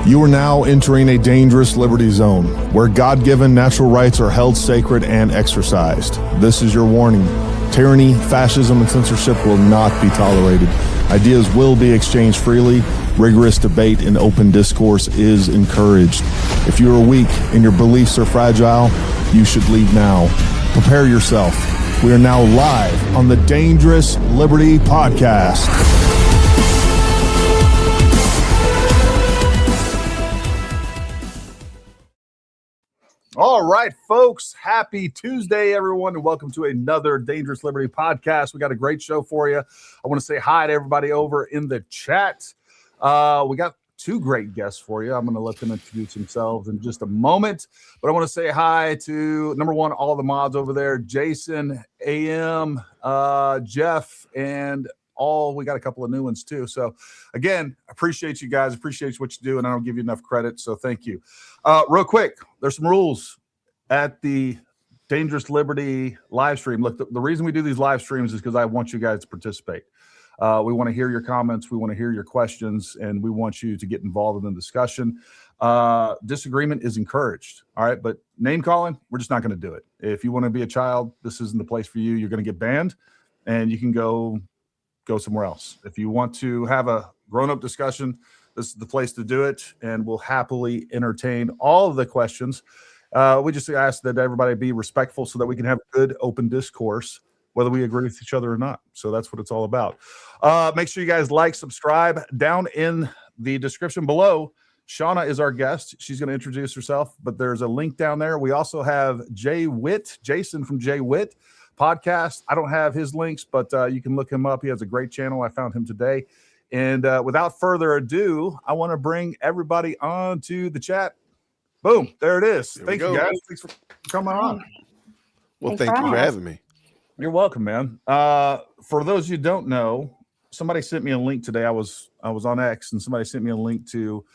You are now entering a dangerous liberty zone where God-given natural rights are held sacred and exercised. This is your warning. Tyranny, fascism, and censorship will not be tolerated. Ideas will be exchanged freely. Rigorous debate and open discourse is encouraged. If you are weak and your beliefs are fragile, you should leave now. Prepare yourself. We are now live on the Dangerous Liberty Podcast. All right, folks. Happy Tuesday, everyone, and welcome to another Dangerous Liberty Podcast. We got a great show for you. I want to say hi to everybody over in the chat. We got two great guests for you. I'm going to let them introduce themselves in just a moment. But I want to say hi to, number one, all the mods over there, Jason, AM, Jeff, and all. We got a couple of new ones, too. So, again, appreciate you guys. Appreciate what you do, and I don't give you enough credit, so thank you. Real quick, there's some rules at the Dangerous Liberty live stream. Look, the reason we do these live streams is because I want you guys to participate. We want to hear your comments. We want to hear your questions, and we want you to get involved in the discussion. Disagreement is encouraged, all right? But name calling, we're just not going to do it. If you want to be a child, this isn't the place for you. You're going to get banned, and you can go somewhere else. If you want to have a grown-up discussion, this is the place to do it, and we'll happily entertain all of the questions. We just ask that everybody be respectful so that we can have good, open discourse, whether we agree with each other or not. So that's what it's all about. Make sure you guys like, subscribe. Down in the description below, Shawna is our guest. She's going to introduce herself, but there's a link down there. We also have Jason from Jay Witt podcast. I don't have his links, but you can look him up. He has a great channel. I found him today. And without further ado, I want to bring everybody on to the chat. Boom. There it is. Thank you, guys. Thanks for coming on. Well, thank you for having me. You're welcome, man. For those you don't know, somebody sent me a link today. I was on X, and somebody sent me a link to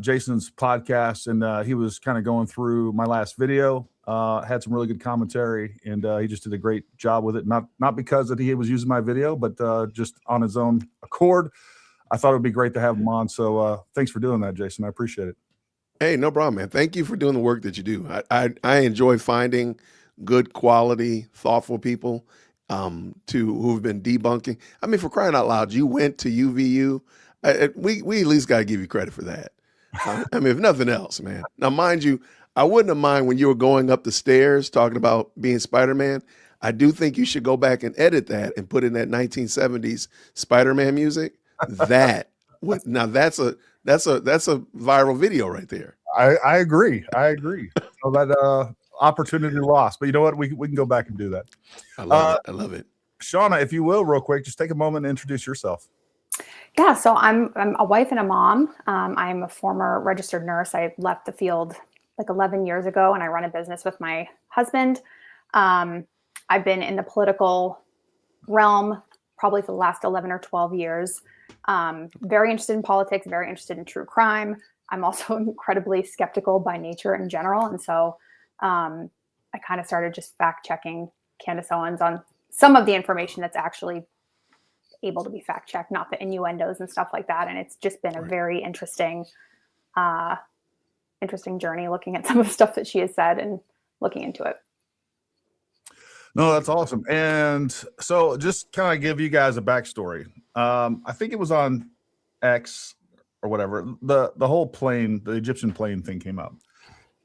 Jason's podcast, and he was kind of going through my last video. Had some really good commentary, and he just did a great job with it. Not because that he was using my video, but just on his own accord. I thought it would be great to have him on. So thanks for doing that, Jason. I appreciate it. Hey, no problem, man. Thank you for doing the work that you do. I enjoy finding good quality, thoughtful people who've been debunking. I mean, for crying out loud, you went to UVU. We at least got to give you credit for that. I mean, if nothing else, man. Now, mind you, I wouldn't have mind when you were going up the stairs talking about being Spider-Man. I do think you should go back and edit that and put in that 1970s Spider-Man music. That's a viral video right there. I agree. So that opportunity lost, but you know what? We can go back and do that. I love it. Shawna, if you will, real quick, just take a moment and introduce yourself. Yeah, so I'm a wife and a mom. I'm a former registered nurse. I left the field like 11 years ago, and I run a business with my husband. I've been in the political realm probably for the last 11 or 12 years. Very interested in politics, very interested in true crime. I'm also incredibly skeptical by nature in general. And so I kind of started just fact checking Candace Owens on some of the information that's actually able to be fact checked, not the innuendos and stuff like that. And it's just been a very interesting journey looking at some of the stuff that she has said and looking into it. No, that's awesome. And so just kind of give you guys a backstory. I think it was on X or whatever. The whole plane, the Egyptian plane thing came up.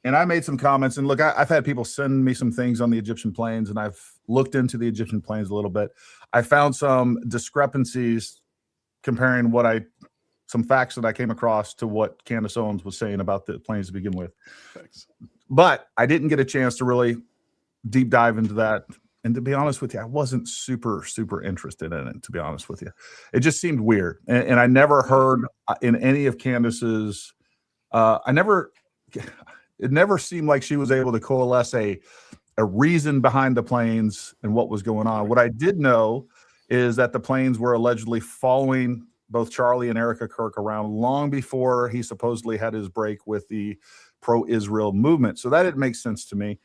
And I made some comments. And look, I've had people send me some things on the Egyptian planes, and I've looked into the Egyptian planes a little bit. I found some discrepancies comparing some facts that I came across to what Candace Owens was saying about the planes to begin with. Thanks. But I didn't get a chance to really deep dive into that. And to be honest with you, I wasn't super, super interested in it, to be honest with you. It just seemed weird. And I never heard in any of Candace's, it never seemed like she was able to coalesce a reason behind the planes and what was going on. What I did know is that the planes were allegedly following both Charlie and Erika Kirk around long before he supposedly had his break with the pro-Israel movement. So that didn't make sense to me.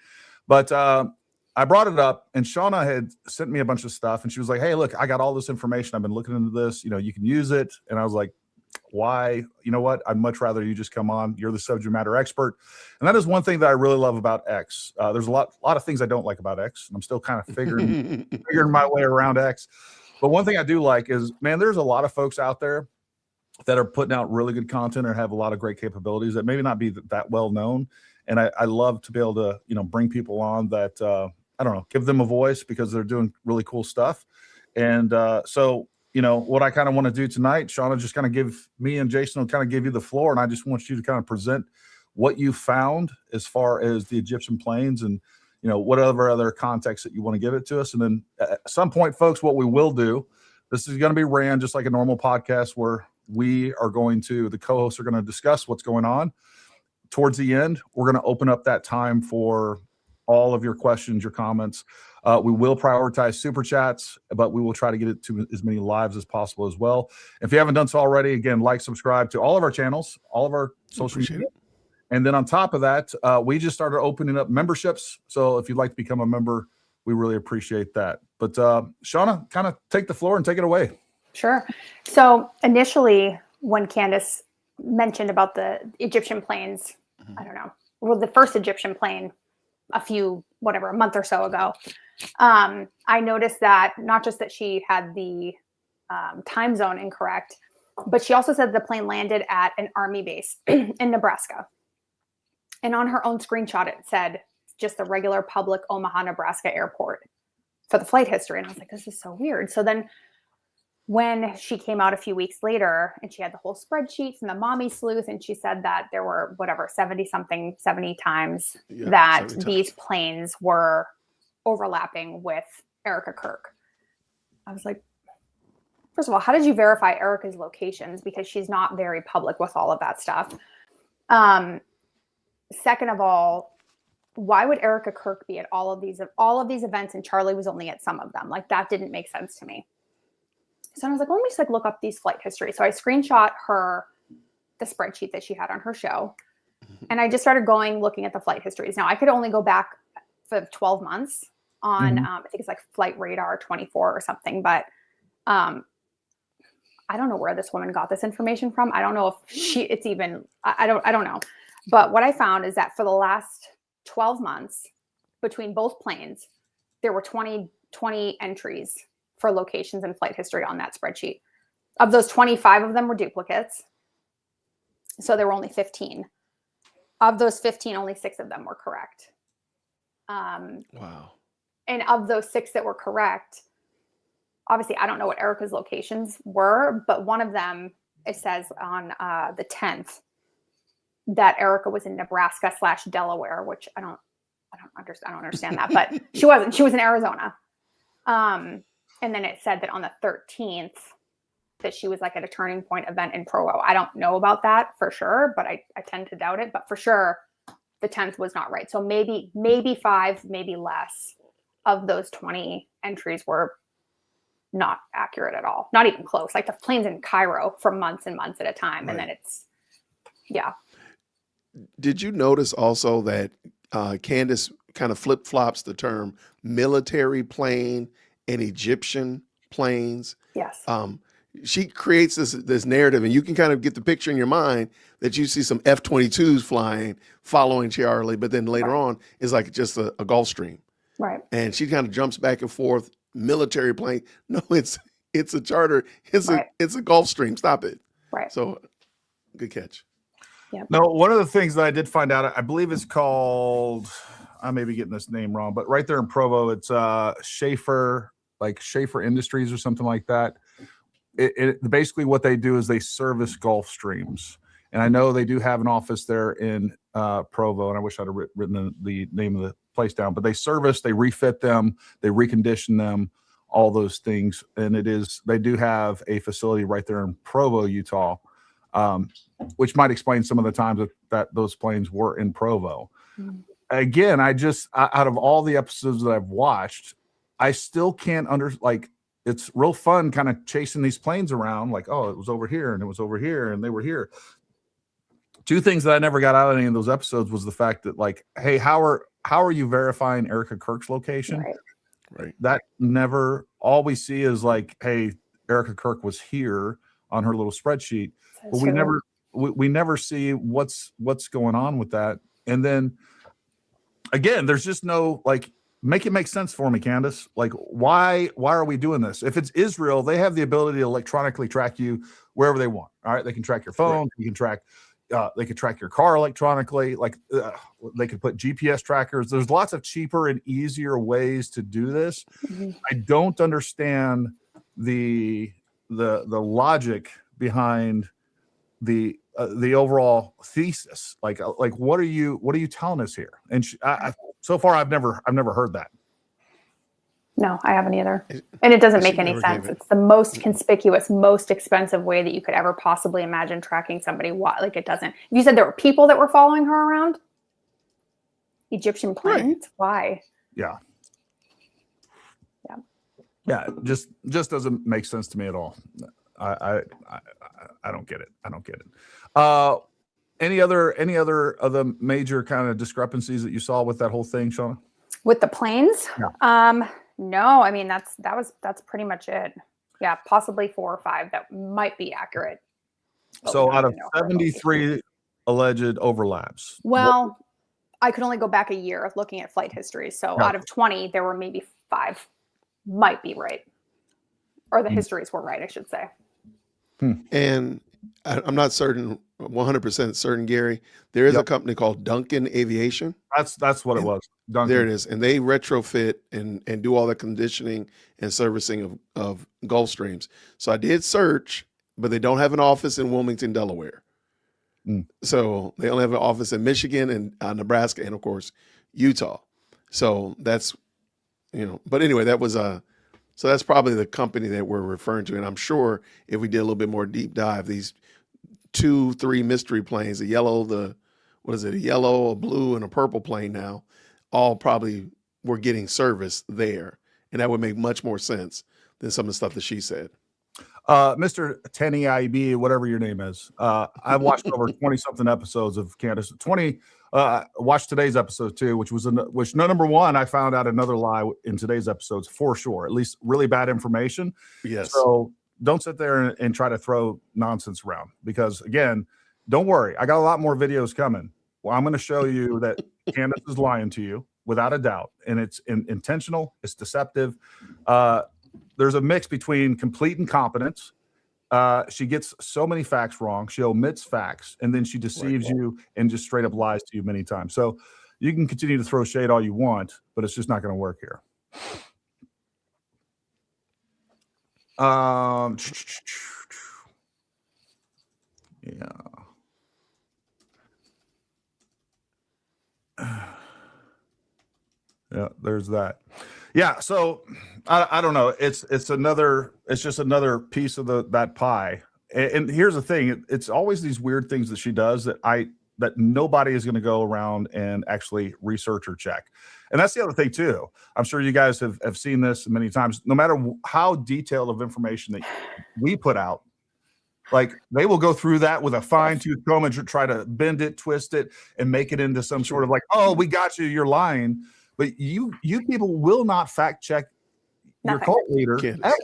But I brought it up, and Shawna had sent me a bunch of stuff, and she was like, hey, look, I got all this information. I've been looking into this. You know, you can use it. And I was like, why, you know what, I'd much rather you just come on. You're the subject matter expert. And that is one thing that I really love about X. There's a lot of things I don't like about X, and I'm still kind of figuring my way around X. But one thing I do like is, man, there's a lot of folks out there that are putting out really good content or have a lot of great capabilities that maybe not be that well known. And I love to be able to, bring people on that, I don't know, give them a voice because they're doing really cool stuff. And so, what I kind of want to do tonight, Shawna, just kind of give me and Jason will kind of give you the floor. And I just want you to kind of present what you found as far as the Egyptian planes and, whatever other context that you want to give it to us. And then at some point, folks, what we will do, this is going to be ran just like a normal podcast where the co-hosts are going to discuss what's going on. Towards the end, we're going to open up that time for all of your questions, your comments. We will prioritize super chats, but we will try to get it to as many lives as possible as well. If you haven't done so already, again, subscribe to all of our channels, all of our social media. And then on top of that, we just started opening up memberships. So if you'd like to become a member, we really appreciate that. But Shawna, kind of take the floor and take it away. Sure. So initially, when Candace mentioned about the Egyptian planes, I don't know, well, the first Egyptian plane a month or so ago, I noticed that not just that she had the time zone incorrect, but she also said the plane landed at an Army base in Nebraska. And on her own screenshot, it said just the regular public Omaha, Nebraska airport for the flight history. And I was like, this is so weird. So then when she came out a few weeks later and she had the whole spreadsheet from the mommy sleuth, and she said that there were 70 times that these planes were overlapping with Erika Kirk. I was like, first of all, how did you verify Erika's locations? Because she's not very public with all of that stuff. Second of all, why would Erika Kirk be at all of these events and Charlie was only at some of them? Like, that didn't make sense to me. So I was like, let me just look up these flight history. So I screenshot the spreadsheet that she had on her show. And I just started looking at the flight histories. Now I could only go back for 12 months on, I think it's like Flight Radar 24 or something, but I don't know where this woman got this information from. I don't know if I don't know. But what I found is that for the last 12 months between both planes, there were 20 entries for locations and flight history on that spreadsheet. Of those, 25 of them were duplicates. So there were only 15. Of those 15, only 6 of them were correct. Wow. And of those 6 that were correct, obviously, I don't know what Erika's locations were, but one of them, it says on the 10th that Erika was in Nebraska/Delaware, which I don't understand that, but she wasn't. She was in Arizona. And then it said that on the 13th that she was at a Turning Point event in Provo. I don't know about that for sure, but I tend to doubt it. But for sure, the 10th was not right. So maybe 5, maybe less of those 20 entries were not accurate at all. Not even close. Like the plane's in Cairo for months and months at a time. Right. And then yeah. Did you notice also that Candace kind of flip-flops the term military plane and Egyptian planes? Yes. She creates this narrative, and you can kind of get the picture in your mind that you see some F-22s flying, following Charlie, but then later on is just a Gulfstream. Right. And she kind of jumps back and forth, military plane. No, it's a charter. It's a Gulfstream. Stop it. Right. So good catch. Yeah. No, one of the things that I did find out, I believe it's called, I may be getting this name wrong, but right there in Provo, it's Schaefer Industries or something like that. It basically what they do is they service Gulfstreams. And I know they do have an office there in Provo, and I wish I'd have written the name of the place down, but they refit them, they recondition them, all those things. And they do have a facility right there in Provo, Utah, which might explain some of the times that those planes were in Provo. Mm-hmm. Again, out of all the episodes that I've watched, I still can't it's real fun kind of chasing these planes around it was over here and it was over here and they were here. Two things that I never got out of any of those episodes was the fact that hey, how are you verifying Erika Kirk's location? Right. That never, all we see is hey, Erika Kirk was here on her little spreadsheet, That's but we true. never see what's going on with that. And then again, there's just no, like, make it make sense for me, Candace. Like, why are we doing this? If it's Israel, they have the ability to electronically track you wherever they want. All right, they can track your phone, Right. you can track they could track your car electronically. Like they could put GPS trackers. There's lots of cheaper and easier ways to do this. Mhm. I don't understand the logic behind the overall thesis. Like what are you telling us here? And so far I've never heard that. No, I haven't either. And it doesn't She make any never sense. gave it. It's the most conspicuous, most expensive way that you could ever possibly imagine tracking somebody. Like, it doesn't. You said there were people that were following her around? Egyptian planes? Why? Yeah. Yeah. Yeah, just doesn't make sense to me at all. I don't get it. I don't get it. Any other of the major kind of discrepancies that you saw with that whole thing, Shawna? With the planes? Yeah. No, I mean, that's pretty much it. Yeah, possibly 4 or 5 that might be accurate. But So we don't out of even know her 73 alleged overlaps. Well, I could only go back a year looking at flight history. So Yeah. out of 20, there were maybe 5 might be right. Or the histories were right, I should say. And I'm not certain, 100% certain, Gary. There is a company called Duncan Aviation. That's what it was. Duncan. There it is. And they retrofit and do all the conditioning and servicing of Gulfstreams. So I did search, but they don't have an office in Wilmington, Delaware. So they only have an office in Michigan and Nebraska and, of course, Utah. So that's, but anyway, that was so that's probably the company that we're referring to. And I'm sure if we did a little bit more deep dive, these 2-3 mystery planes, a yellow, a yellow, a blue, and a purple plane now, all probably were getting service there. And that would make much more sense than some of the stuff that she said. Mr. 10EIB, whatever your name is. I've watched over 20-something episodes of Candace. Watched today's episode too, which number one, I found out another lie in today's episodes for sure. At least really bad information. Yes. So don't sit there and try to throw nonsense around, because again, don't worry. I got a lot more videos coming. Well, I'm going to show you that Candace is lying to you without a doubt. And it's intentional. It's deceptive. There's a mix between complete incompetence. She gets so many facts wrong. She omits facts, and then she deceives you and just straight up lies to you many times. So you can continue to throw shade all you want, but it's just not going to work here. Yeah. Yeah, there's that. Yeah, so I don't know. It's just another piece of that pie. And here's the thing: it's always these weird things that she does that nobody is going to go around and actually research or check. And that's the other thing too. I'm sure you guys have seen this many times. No matter how detailed of information that we put out, like they will go through that with a fine-tooth comb and try to bend it, twist it, and make it into some sort of like, oh, we got you, you're lying. But you people will not fact check your cult leader ever.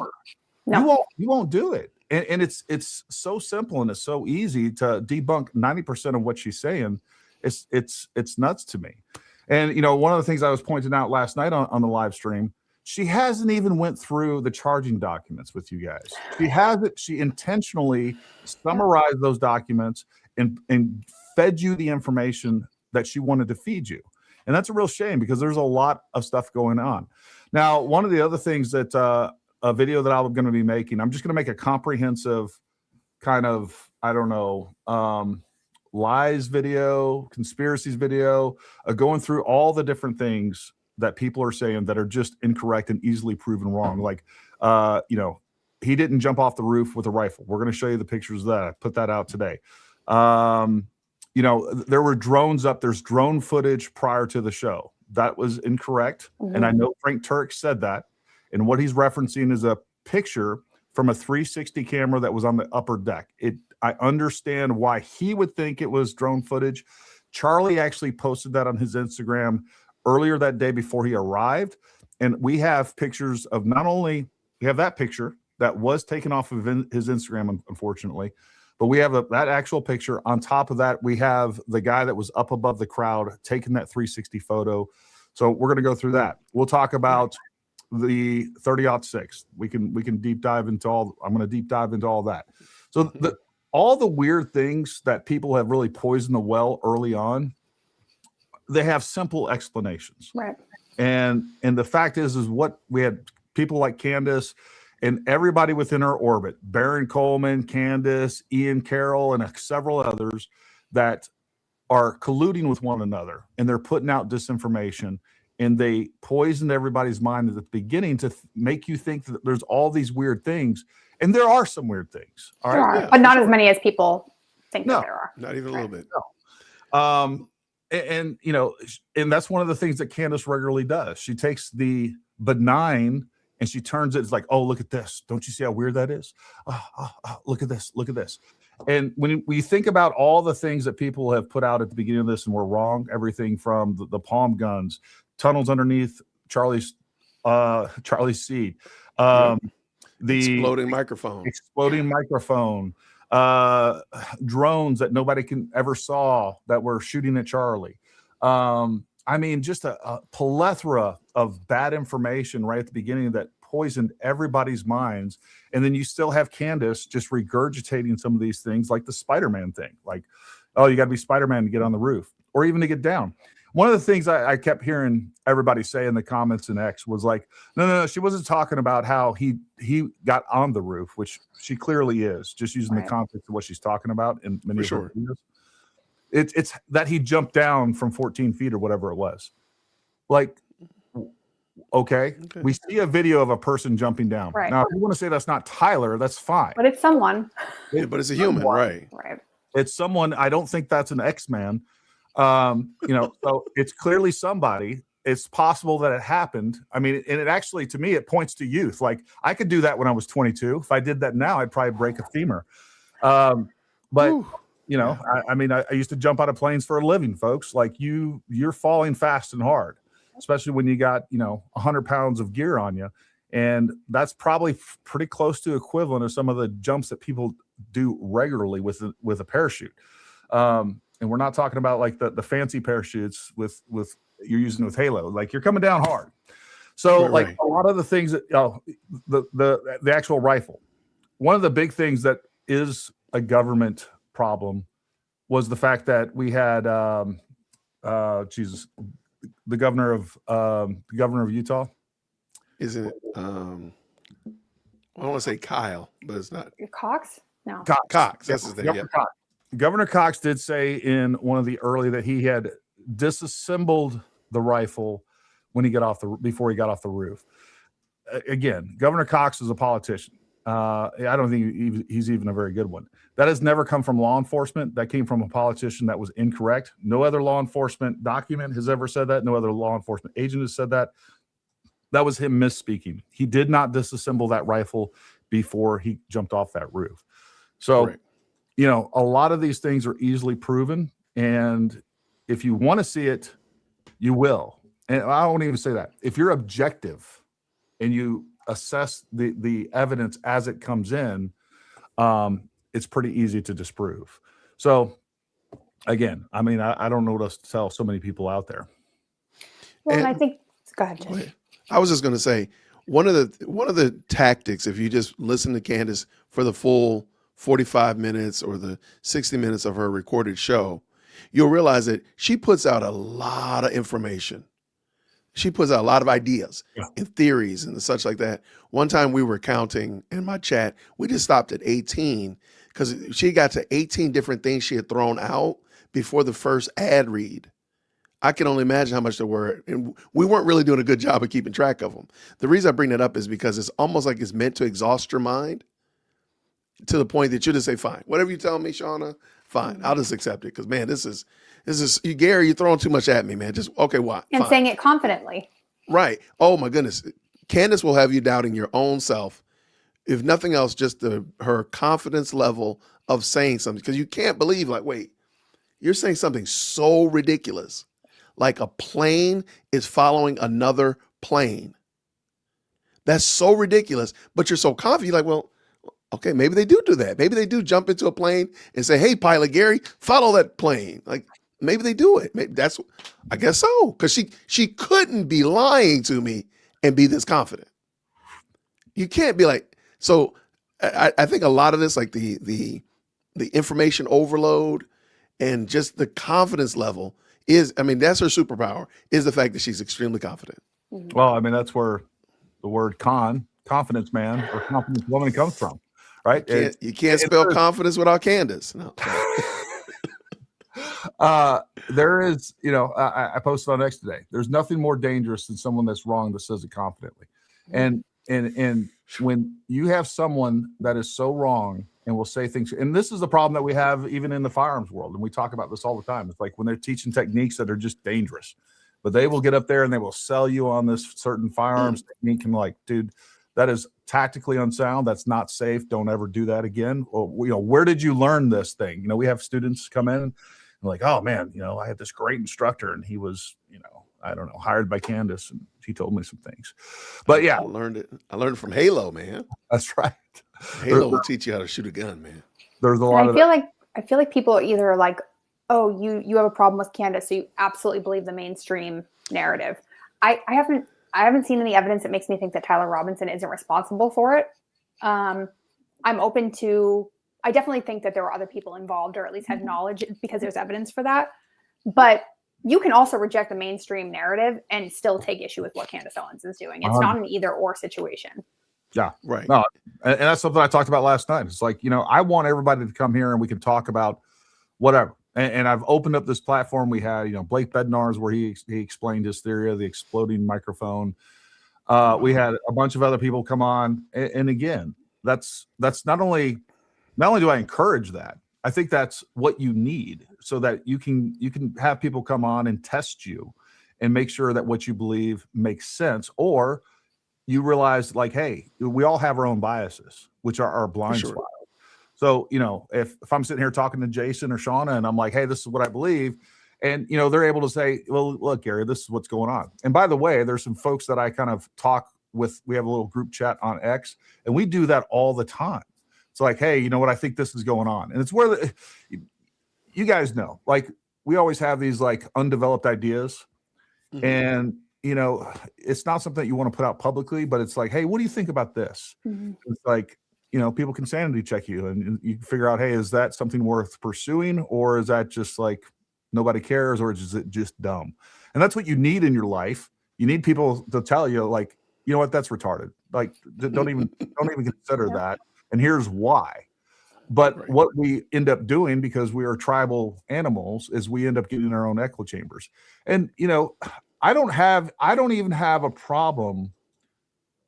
No. You won't do it. And it's so simple and it's so easy to debunk 90% of what she's saying. It's nuts to me. And one of the things I was pointing out last night on the live stream, she hasn't even went through the charging documents with you guys. She intentionally summarized those documents and fed you the information that she wanted to feed you. And that's a real shame, because there's a lot of stuff going on. Now, one of the other things that a video that I'm going to be making, I'm just going to make a comprehensive kind of, lies video, conspiracies video, going through all the different things that people are saying that are just incorrect and easily proven wrong. Like, he didn't jump off the roof with a rifle. We're going to show you the pictures of that. I put that out today. There were drones up. There's drone footage prior to the show. That was incorrect. Mm-hmm. And I know Frank Turk said that. And what he's referencing is a picture from a 360 camera that was on the upper deck. I understand why he would think it was drone footage. Charlie actually posted that on his Instagram earlier that day before he arrived. And we have pictures of we have that picture, that was taken off of his Instagram, unfortunately. But we have that actual picture. On top of that, we have the guy that was up above the crowd taking that 360 photo. So we're going to go through that. We'll talk about the 30-06. We can deep dive into all. I'm going to deep dive into all that. So all the weird things that people have really poisoned the well early on, they have simple explanations. Right. And the fact is what we had people like Candace and everybody within her orbit, Baron Coleman, Candace, Ian Carroll, and several others that are colluding with one another, and they're putting out disinformation, and they poisoned everybody's mind at the beginning to make you think that there's all these weird things, and there are some weird things. All right, there are, but not as many as people think that there are. Not even a little bit. No. And you know, and that's one of the things that Candace regularly does. She takes the benign and she turns it. It's like, oh, look at this. Don't you see how weird that is? Look at this. Look at this. And when we think about all the things that people have put out at the beginning of this and were wrong, everything from the palm guns, tunnels underneath Charlie's seat, the exploding microphone, drones that nobody can ever saw that were shooting at Charlie. I mean, just a plethora of bad information right at the beginning that poisoned everybody's minds. And then you still have Candace just regurgitating some of these things, like the Spider-Man thing, like, oh, you got to be Spider-Man to get on the roof or even to get down. One of the things I kept hearing everybody say in the comments in X was like, no, she wasn't talking about how he got on the roof, which she clearly is, just using the context of what she's talking about in many of her videos. It's that he jumped down from 14 feet or whatever it was. Like, okay. We see a video of a person jumping down. Right. Now, if you want to say that's not Tyler, that's fine. But it's someone. Yeah, but it's a human, right? Right. It's someone. I don't think that's an X-Man. You know, so it's clearly somebody. It's possible that it happened. I mean, and it actually, to me, it points to youth. Like, I could do that when I was 22. If I did that now, I'd probably break a femur. But you know, I mean, I used to jump out of planes for a living, folks. Like, you're falling fast and hard, especially when you got, you know, 100 pounds of gear on you. And that's probably pretty close to equivalent of some of the jumps that people do regularly with a parachute. And we're not talking about like the fancy parachutes with you're using with Halo. Like, you're coming down hard. So a lot of the things that the actual rifle, one of the big things that is a government problem was the fact that we had the governor of Utah. Isn't it? I don't want to say Kyle, but it's not. Cox? No. Cox. That's his name. Governor Cox. Governor Cox did say in one of the early that he had disassembled the rifle when he before he got off the roof. Again, Governor Cox is a politician. I don't think he's even a very good one. That has never come from law enforcement. That came from a politician that was incorrect. No other law enforcement document has ever said that. No other law enforcement agent has said that. That was him misspeaking. He did not disassemble that rifle before he jumped off that roof. So, you know, a lot of these things are easily proven. And if you want to see it, you will. And I won't even say that. If you're objective and you assess the evidence as it comes in, it's pretty easy to disprove. So again, I mean, I don't know what else to tell so many people out there. Well, and I think, go ahead, Jay. I was just going to say, one of the tactics, if you just listen to Candace for the full 45 minutes or the 60 minutes of her recorded show, you'll realize that she puts out a lot of information. She puts out a lot of ideas and theories and such like that. One time we were counting in my chat, we just stopped at 18 because she got to 18 different things she had thrown out before the first ad read. I can only imagine how much there were. And we weren't really doing a good job of keeping track of them. The reason I bring that up is because it's almost like it's meant to exhaust your mind to the point that you just say, fine, whatever you tell me, Shawna, fine, I'll just accept it. Because, man, this is you, Gary, you're throwing too much at me, man. Just, okay, why? And fine. Saying it confidently. Right. Oh, my goodness. Candace will have you doubting your own self. If nothing else, just her confidence level of saying something. Because you can't believe, like, wait, you're saying something so ridiculous. Like a plane is following another plane. That's so ridiculous. But you're so confident. You're like, well, okay, maybe they do that. Maybe they do jump into a plane and say, hey, Pilot Gary, follow that plane. Like, maybe they do it. Maybe I guess so. Because she couldn't be lying to me and be this confident. You can't be like, so I think a lot of this, like the information overload and just the confidence level is, I mean, that's her superpower, is the fact that she's extremely confident. Well, I mean, that's where the word confidence man or confidence woman comes from, right? You can't spell confidence without Candace. No. There is, I posted on X today. There's nothing more dangerous than someone that's wrong that says it confidently. And when you have someone that is so wrong and will say things, and this is the problem that we have even in the firearms world, and we talk about this all the time. It's like when they're teaching techniques that are just dangerous, but they will get up there and they will sell you on this certain firearms technique and like, dude, that is tactically unsound. That's not safe. Don't ever do that again. Well, where did you learn this thing? We have students come in and like, oh man, I had this great instructor and he was, I don't know, hired by Candace and he told me some things. But yeah, I learned it from Halo, man. That's right. Halo will teach you how to shoot a gun, man. There's a lot of I feel like people are either like, oh, you have a problem with Candace, so you absolutely believe the mainstream narrative. I haven't seen any evidence that makes me think that Tyler Robinson isn't responsible for it. I'm open to, I definitely think that there were other people involved or at least had knowledge because there's evidence for that. But you can also reject the mainstream narrative and still take issue with what Candace Owens is doing. It's not an either or situation. Yeah. Right. No, and that's something I talked about last night. It's like, I want everybody to come here and we can talk about whatever. And I've opened up this platform. We had, Blake Bednar's where he explained his theory of the exploding microphone. We had a bunch of other people come on. And again, that's not only do I encourage that, I think that's what you need so that you can have people come on and test you and make sure that what you believe makes sense, or you realize like, hey, we all have our own biases, which are our blind spots. So, if I'm sitting here talking to Jason or Shawna and I'm like, hey, this is what I believe. And, they're able to say, well, look, Gary, this is what's going on. And by the way, there's some folks that I kind of talk with. We have a little group chat on X and we do that all the time. It's like, hey, you know what? I think this is going on. And it's where you guys know, like we always have these like undeveloped ideas and, it's not something that you want to put out publicly, but it's like, hey, what do you think about this? It's like, people can sanity check you and you can figure out, hey, is that something worth pursuing or is that just like nobody cares or is it just dumb? And that's what you need in your life. You need people to tell you like, you know what, that's retarded. Like don't even consider that. And here's why. But what we end up doing, because we are tribal animals, is we end up getting in our own echo chambers. And, I don't even have a problem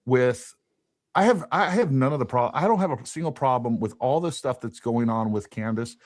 with, I have none of the problem. I don't have a single problem with all the stuff that's going on with Candace.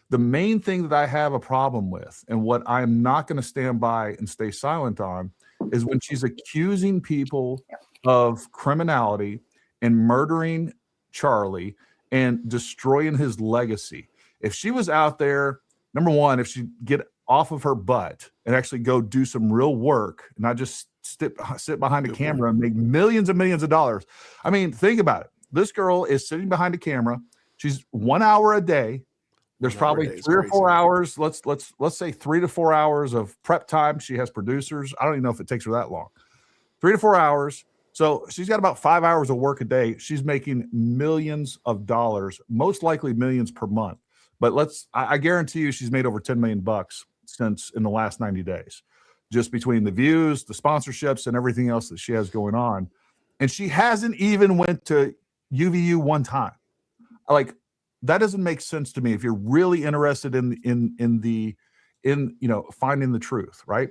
The main thing that I have a problem with and what I'm not going to stand by and stay silent on is when she's accusing people of criminality and murdering Charlie and destroying his legacy. If she was out there, number one, if she get off of her butt and actually go do some real work, not just sit behind a camera and make millions and millions of dollars. I mean, think about it. This girl is sitting behind a camera. She's 1 hour a day. There's probably 3 or 4 hours. Let's say 3 to 4 hours of prep time. She has producers. I don't even know if it takes her that long. 3 to 4 hours. So she's got about 5 hours of work a day. She's making millions of dollars, most likely millions per month. But I guarantee you she's made over $10 million since in the last 90 days, just between the views, the sponsorships, and everything else that she has going on. And she hasn't even went to UVU one time. Like, that doesn't make sense to me if you're really interested in finding the truth, right?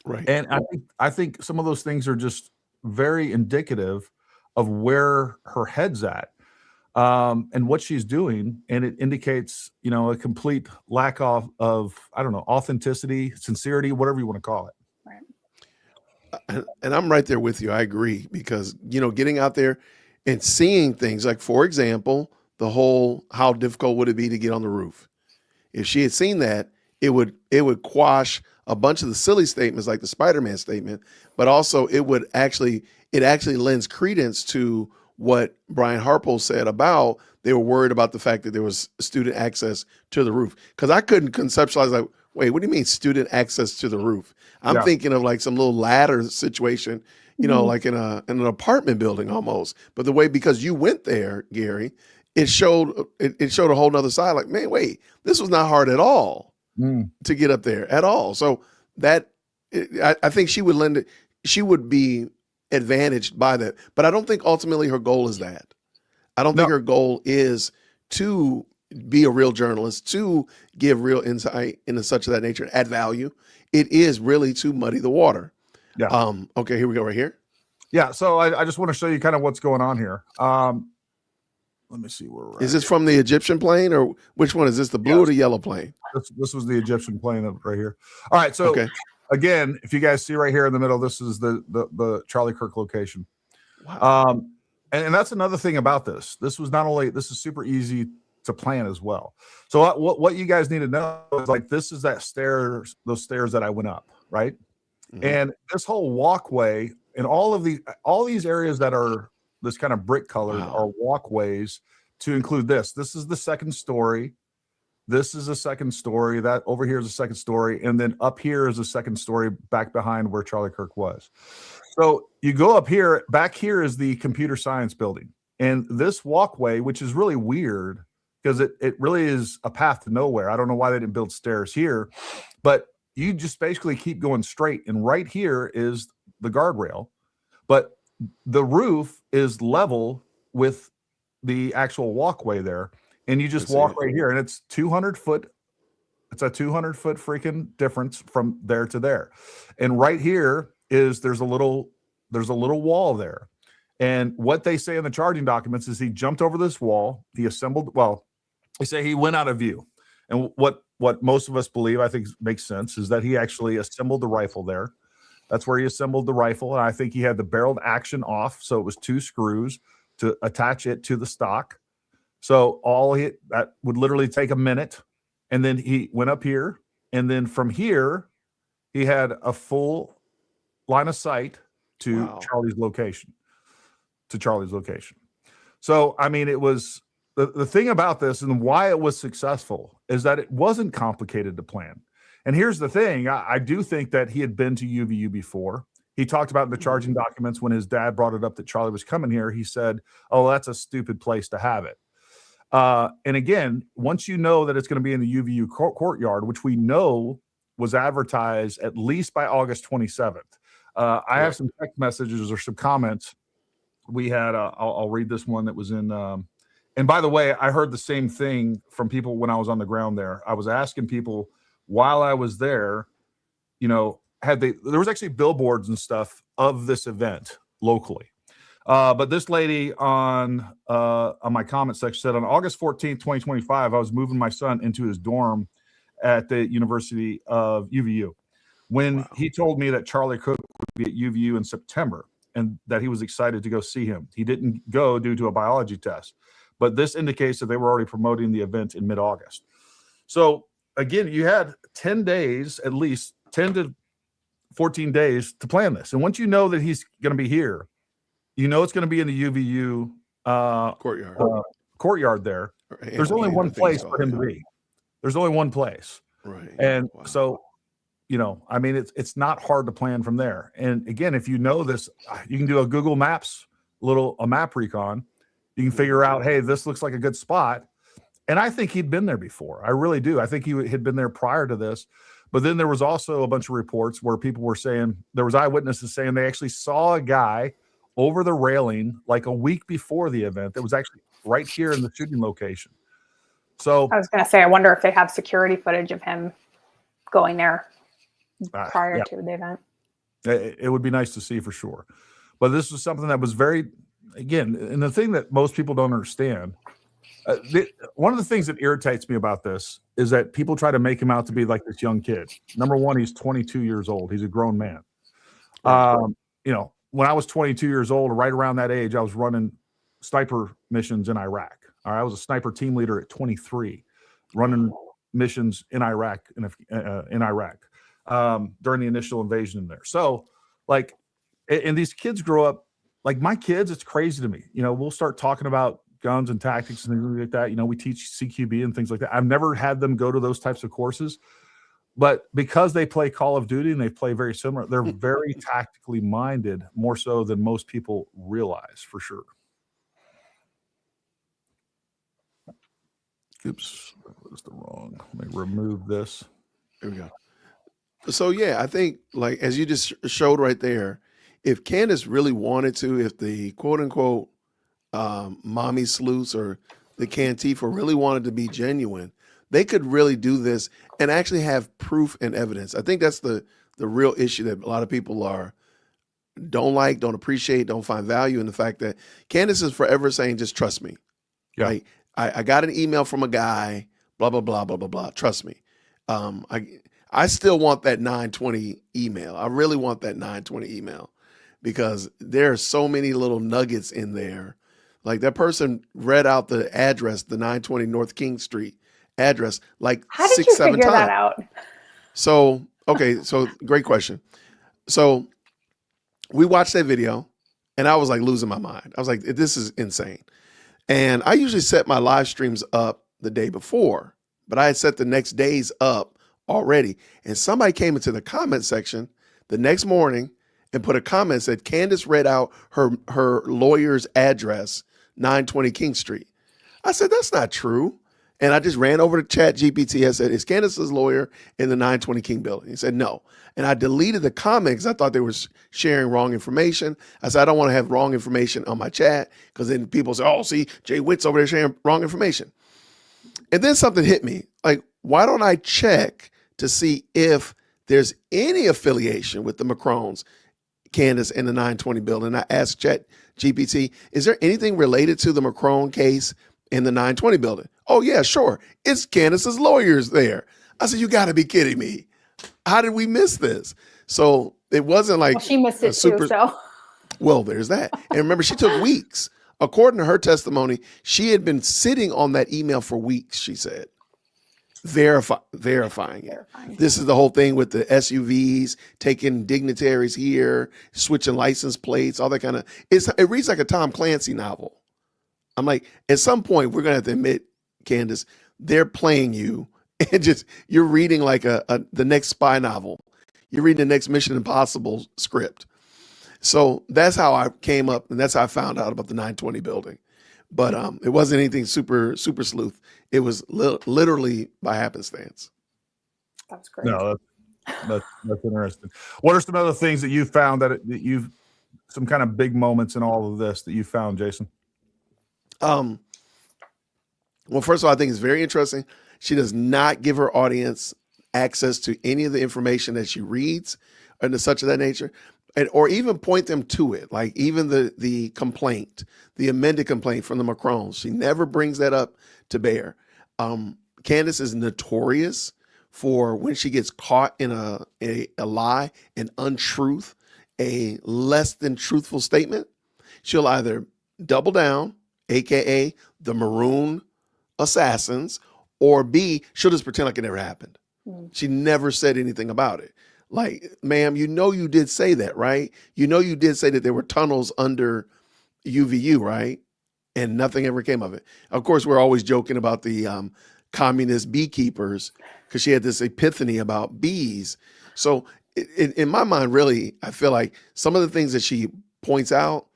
Right. And I think some of those things are just very indicative of where her head's at. And what she's doing, and it indicates, a complete lack of I don't know, authenticity, sincerity, whatever you want to call it. Right. And I'm right there with you. I agree because, getting out there and seeing things like, for example, the whole, how difficult would it be to get on the roof? If she had seen that it would quash a bunch of the silly statements like the Spider-Man statement, but also it actually lends credence to what Brian Harpo said about they were worried about the fact that there was student access to the roof. Because I couldn't conceptualize like, wait, what do you mean student access to the roof? I'm thinking of like some little ladder situation, like in an apartment building almost. But the way, because you went there, Gary, it showed a whole nother side. Like, man, wait, this was not hard at all to get up there at all. So I think she would be advantaged by that. But I don't think ultimately her goal is that. I don't think her goal is to be a real journalist, to give real insight into such of that nature, add value. It is really to muddy the water. Yeah. Okay, here we go right here. Yeah. So I just want to show you kind of what's going on here. Let me see where we're Is this from the Egyptian plane, or which one is this? The blue or the yellow plane? This was the Egyptian plane right here. All right. So again, if you guys see right here in the middle, this is the Charlie Kirk location. Wow. And that's another thing about this. This is super easy to plan as well. So what you guys need to know is like, this is those stairs that I went up, right? Mm-hmm. And this whole walkway and all these areas that are this kind of brick colored are walkways to include this. This is the second story. This is a second story. That over here is a second story. And then up here is a second story back behind where Charlie Kirk was. So you go up here, back here is the computer science building. And this walkway, which is really weird because it really is a path to nowhere. I don't know why they didn't build stairs here, but you just basically keep going straight. And right here is the guardrail, but the roof is level with the actual walkway there. And you just walk right here, and it's 200 foot. It's a 200 foot freaking difference from there to there. And right here is there's a little wall there. And what they say in the charging documents is he jumped over this wall. He assembled. Well, they say he went out of view. And what most of us believe, I think makes sense, is that he actually assembled the rifle there. That's where he assembled the rifle. And I think he had the barreled action off. So it was 2 screws to attach it to the stock. So that would literally take a minute. And then he went up here. And then from here, he had a full line of sight to Charlie's location. So, I mean, it was the thing about this and why it was successful is that it wasn't complicated to plan. And here's the thing. I do think that he had been to UVU before. He talked about in the charging documents when his dad brought it up that Charlie was coming here. He said, oh, that's a stupid place to have it. And again, once you know that it's going to be in the UVU courtyard, which we know was advertised at least by August 27th. I have some text messages or some comments. We had, I'll read this one that was in, and by the way, I heard the same thing from people when I was on the ground there. I was asking people while I was there, there was actually billboards and stuff of this event locally. But this lady on my comment section said on August 14th, 2025, I was moving my son into his dorm at the University of UVU when he told me that Charlie Kirk would be at UVU in September and that he was excited to go see him. He didn't go due to a biology test, but this indicates that they were already promoting the event in mid-August. So again, you had 10 days, at least 10 to 14 days to plan this. And once you know that he's going to be here, it's going to be in the UVU courtyard there. There's only one place for him to be. There's only one place. Right. And so, I mean, it's not hard to plan from there. And again, if you know this, you can do a Google Maps, a map recon. You can figure out, hey, this looks like a good spot. And I think he'd been there before. I really do. I think he had been there prior to this. But then there was also a bunch of reports where people were saying, there was eyewitnesses saying they actually saw a guy over the railing like a week before the event that was actually right here in the shooting location. So I was going to say, I wonder if they have security footage of him going there prior to the event. It would be nice to see for sure. But this was something that was very, again, and the thing that most people don't understand, one of the things that irritates me about this is that people try to make him out to be like this young kid. Number one, he's 22 years old. He's a grown man. When I was 22 years old, right around that age, I was running sniper missions in Iraq. I was a sniper team leader at 23, running missions in Iraq during the initial invasion in there. So like, and these kids grow up like my kids. It's crazy to me. We'll start talking about guns and tactics and things like that. We teach CQB and things like that. I've never had them go to those types of courses, but because they play Call of Duty and they play very similar, they're very tactically minded, more so than most people realize, for sure. Oops, that was the wrong. Let me remove this. There we go. So yeah, I think like as you just showed right there, if Candace really wanted to, if the quote unquote mommy sleuths or the Cantifa really wanted to be genuine, they could really do this and actually have proof and evidence. I think that's the real issue that a lot of people don't appreciate, don't find value in the fact that Candace is forever saying, just trust me. Yeah. Like, I got an email from a guy, blah, blah, blah, blah, blah, blah. Trust me. I still want that 920 email. I really want that 920 email because there are so many little nuggets in there. Like that person read out the address, the 920 North King Street address, like How did 6-7 you figure times. that out? So, okay. So great question. So we watched that video and I was like losing my mind. I was like, this is insane. And I usually set my live streams up the day before, but I had set the next days up already. And somebody came into the comment section the next morning and put a comment that said, Candace read out her lawyer's address, 920 King Street. I said, that's not true. And I just ran over to Chat GPT. I said, is Candace's lawyer in the 920 King building? He said, no. And I deleted the comment because I thought they were sharing wrong information. I said, I don't want to have wrong information on my chat because then people say, oh, see, Jay Witt's over there sharing wrong information. And then something hit me. Like, why don't I check to see if there's any affiliation with the Macrones, Candace, in the 920 building? I asked Chat GPT, is there anything related to the Macrone case in the 920 building? Oh, yeah, sure. It's Candace's lawyers there. I said, you got to be kidding me. How did we miss this? So it wasn't like she missed it too, so. Well, there's that. And remember, she took weeks. According to her testimony, she had been sitting on that email for weeks, she said, verifying it. This is the whole thing with the SUVs, taking dignitaries here, switching license plates, all that kind of, it reads like a Tom Clancy novel. I'm like, at some point, we're going to have to admit, Candace, they're playing you and just, you're reading like the next spy novel. You're reading the next Mission Impossible script. So that's how I came up, and that's how I found out about the 920 building. But it wasn't anything super sleuth. It was literally by happenstance. That's great. No, that's interesting. What are some other things that you found that you've, some kind of big moments in all of this that you found, Jason? Well, first of all, I think it's very interesting. She does not give her audience access to any of the information that she reads and such of that nature, or even point them to it. Like even the complaint, the amended complaint from the Macrones, she never brings that up to bear. Candace is notorious for when she gets caught in a lie, an untruth, a less than truthful statement, she'll either double down, AKA the Maroon assassins, or B, she'll just pretend like it never happened. She never said anything about it. Like, ma'am, you did say that, right? You did say that there were tunnels under UVU, right? And nothing ever came of it. Of course, we're always joking about the communist beekeepers because she had this epiphany about bees. So in my mind, really, I feel like some of the things that she points out,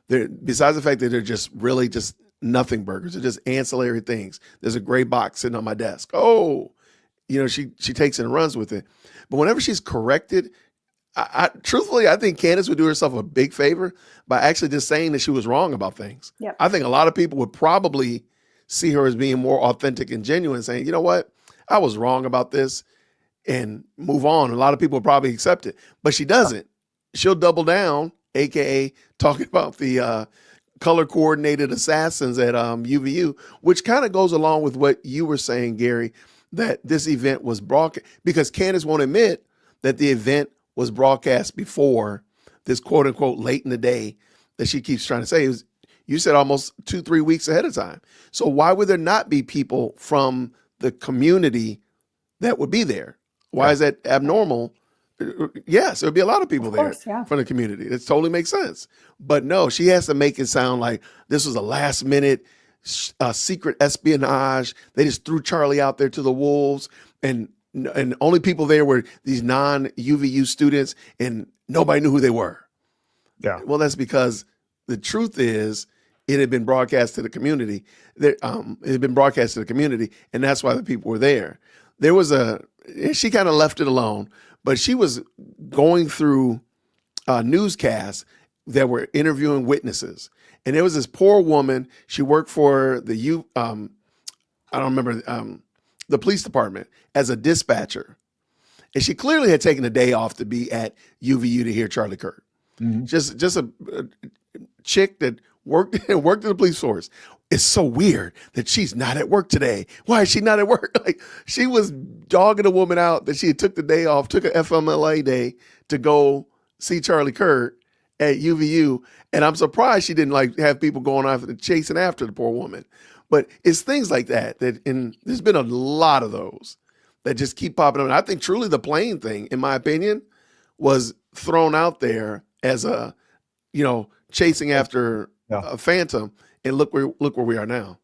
besides the fact that they're just really just nothing burgers, they're just ancillary things. There's a gray box sitting on my desk. Oh, she takes it and runs with it. But whenever she's corrected, truthfully, I think Candace would do herself a big favor by actually just saying that she was wrong about things. Yep. I think a lot of people would probably see her as being more authentic and genuine, saying, you know what, I was wrong about this, and move on. A lot of people would probably accept it, but she doesn't. She'll double down, AKA talking about the color coordinated assassins at UVU, which kind of goes along with what you were saying, Gary, that this event was broadcast, because Candace won't admit that the event was broadcast before this quote unquote late in the day that she keeps trying to say. You said almost 2-3 weeks ahead of time. So why would there not be people from the community that would be there. Why is that abnormal? Yes, there'll be a lot of people there from the community. It totally makes sense. But no, she has to make it sound like this was a last minute secret espionage. They just threw Charlie out there to the wolves, and only people there were these non-UVU students, and nobody knew who they were. Yeah. Well, that's because the truth is it had been broadcast to the community. It had been broadcast to the community, and that's why the people were there. There was she kind of left it alone, but she was going through newscasts that were interviewing witnesses. And there was this poor woman. She worked for the I don't remember the police department as a dispatcher, and she clearly had taken a day off to be at UVU to hear Charlie Kirk. Mm-hmm. Just a chick that worked in the police force. It's so weird that she's not at work today. Why is she not at work? Like, she was dogging a woman out that she took the day off, took an FMLA day to go see Charlie Kirk at UVU. And I'm surprised she didn't like have people going after chasing after the poor woman. But it's things like that there's been a lot of those that just keep popping up. And I think truly the plane thing, in my opinion, was thrown out there as a, chasing after a phantom. And look where we are now.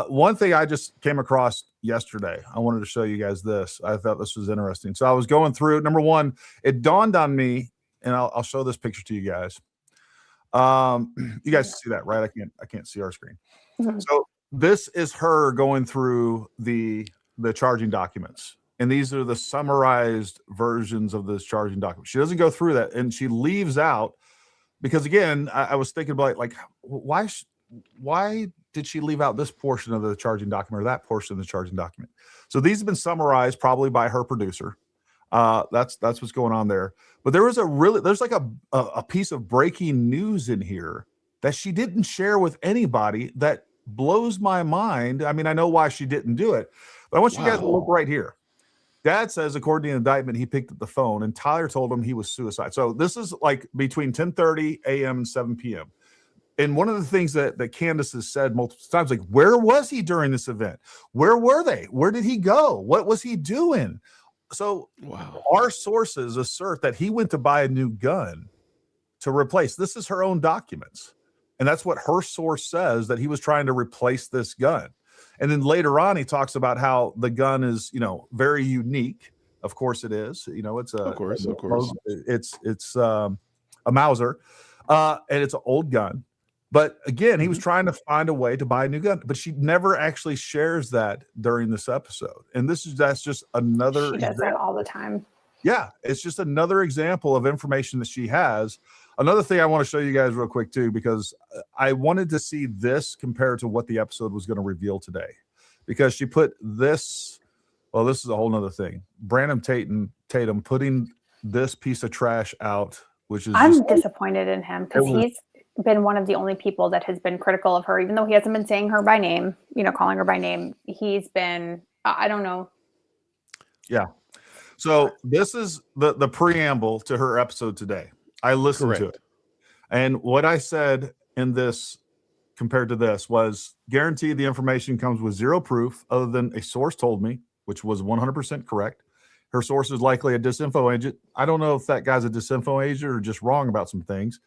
One thing I just came across yesterday, I wanted to show you guys this. I thought this was interesting. So I was going through, number one, it dawned on me, and I'll show this picture to you guys. You guys see that, right? I can't see our screen. Mm-hmm. So this is her going through the charging documents. And these are the summarized versions of this charging document. She doesn't go through that, and she leaves out, because again, I was thinking about like why did she leave out this portion of the charging document or that portion of the charging document? So these have been summarized probably by her producer. That's what's going on there. But there's like a piece of breaking news in here that she didn't share with anybody that blows my mind. I mean, I know why she didn't do it, but I want you guys to look right here. Dad says, according to the indictment, he picked up the phone and Tyler told him he was suicide. So this is like between 10:30 a.m. and 7 p.m. And one of the things that Candace has said multiple times, like, where was he during this event? Where were they? Where did he go? What was he doing? So our sources assert that he went to buy a new gun to replace. This is her own documents. And that's what her source says, that he was trying to replace this gun. And then later on, he talks about how the gun is, very unique. Of course it is. It's of course. It's a Mauser, and it's an old gun. But again, he was trying to find a way to buy a new gun, but she never actually shares that during this episode. And that's just another. She does that all the time. Yeah, it's just another example of information that she has. Another thing I want to show you guys real quick too, because I wanted to see this compared to what the episode was going to reveal today, because she put this. Well, this is a whole nother thing. Brandon Tatum putting this piece of trash out, which is. I'm disappointed in him because he's been one of the only people that has been critical of her, even though he hasn't been saying her by name, calling her by name. He's been, I don't know. Yeah. So this is the preamble to her episode today. I listened to it. And what I said in this compared to this was, guaranteed the information comes with zero proof other than a source told me, which was 100% correct. Her source is likely a disinfo agent. I don't know if that guy's a disinfo agent or just wrong about some things,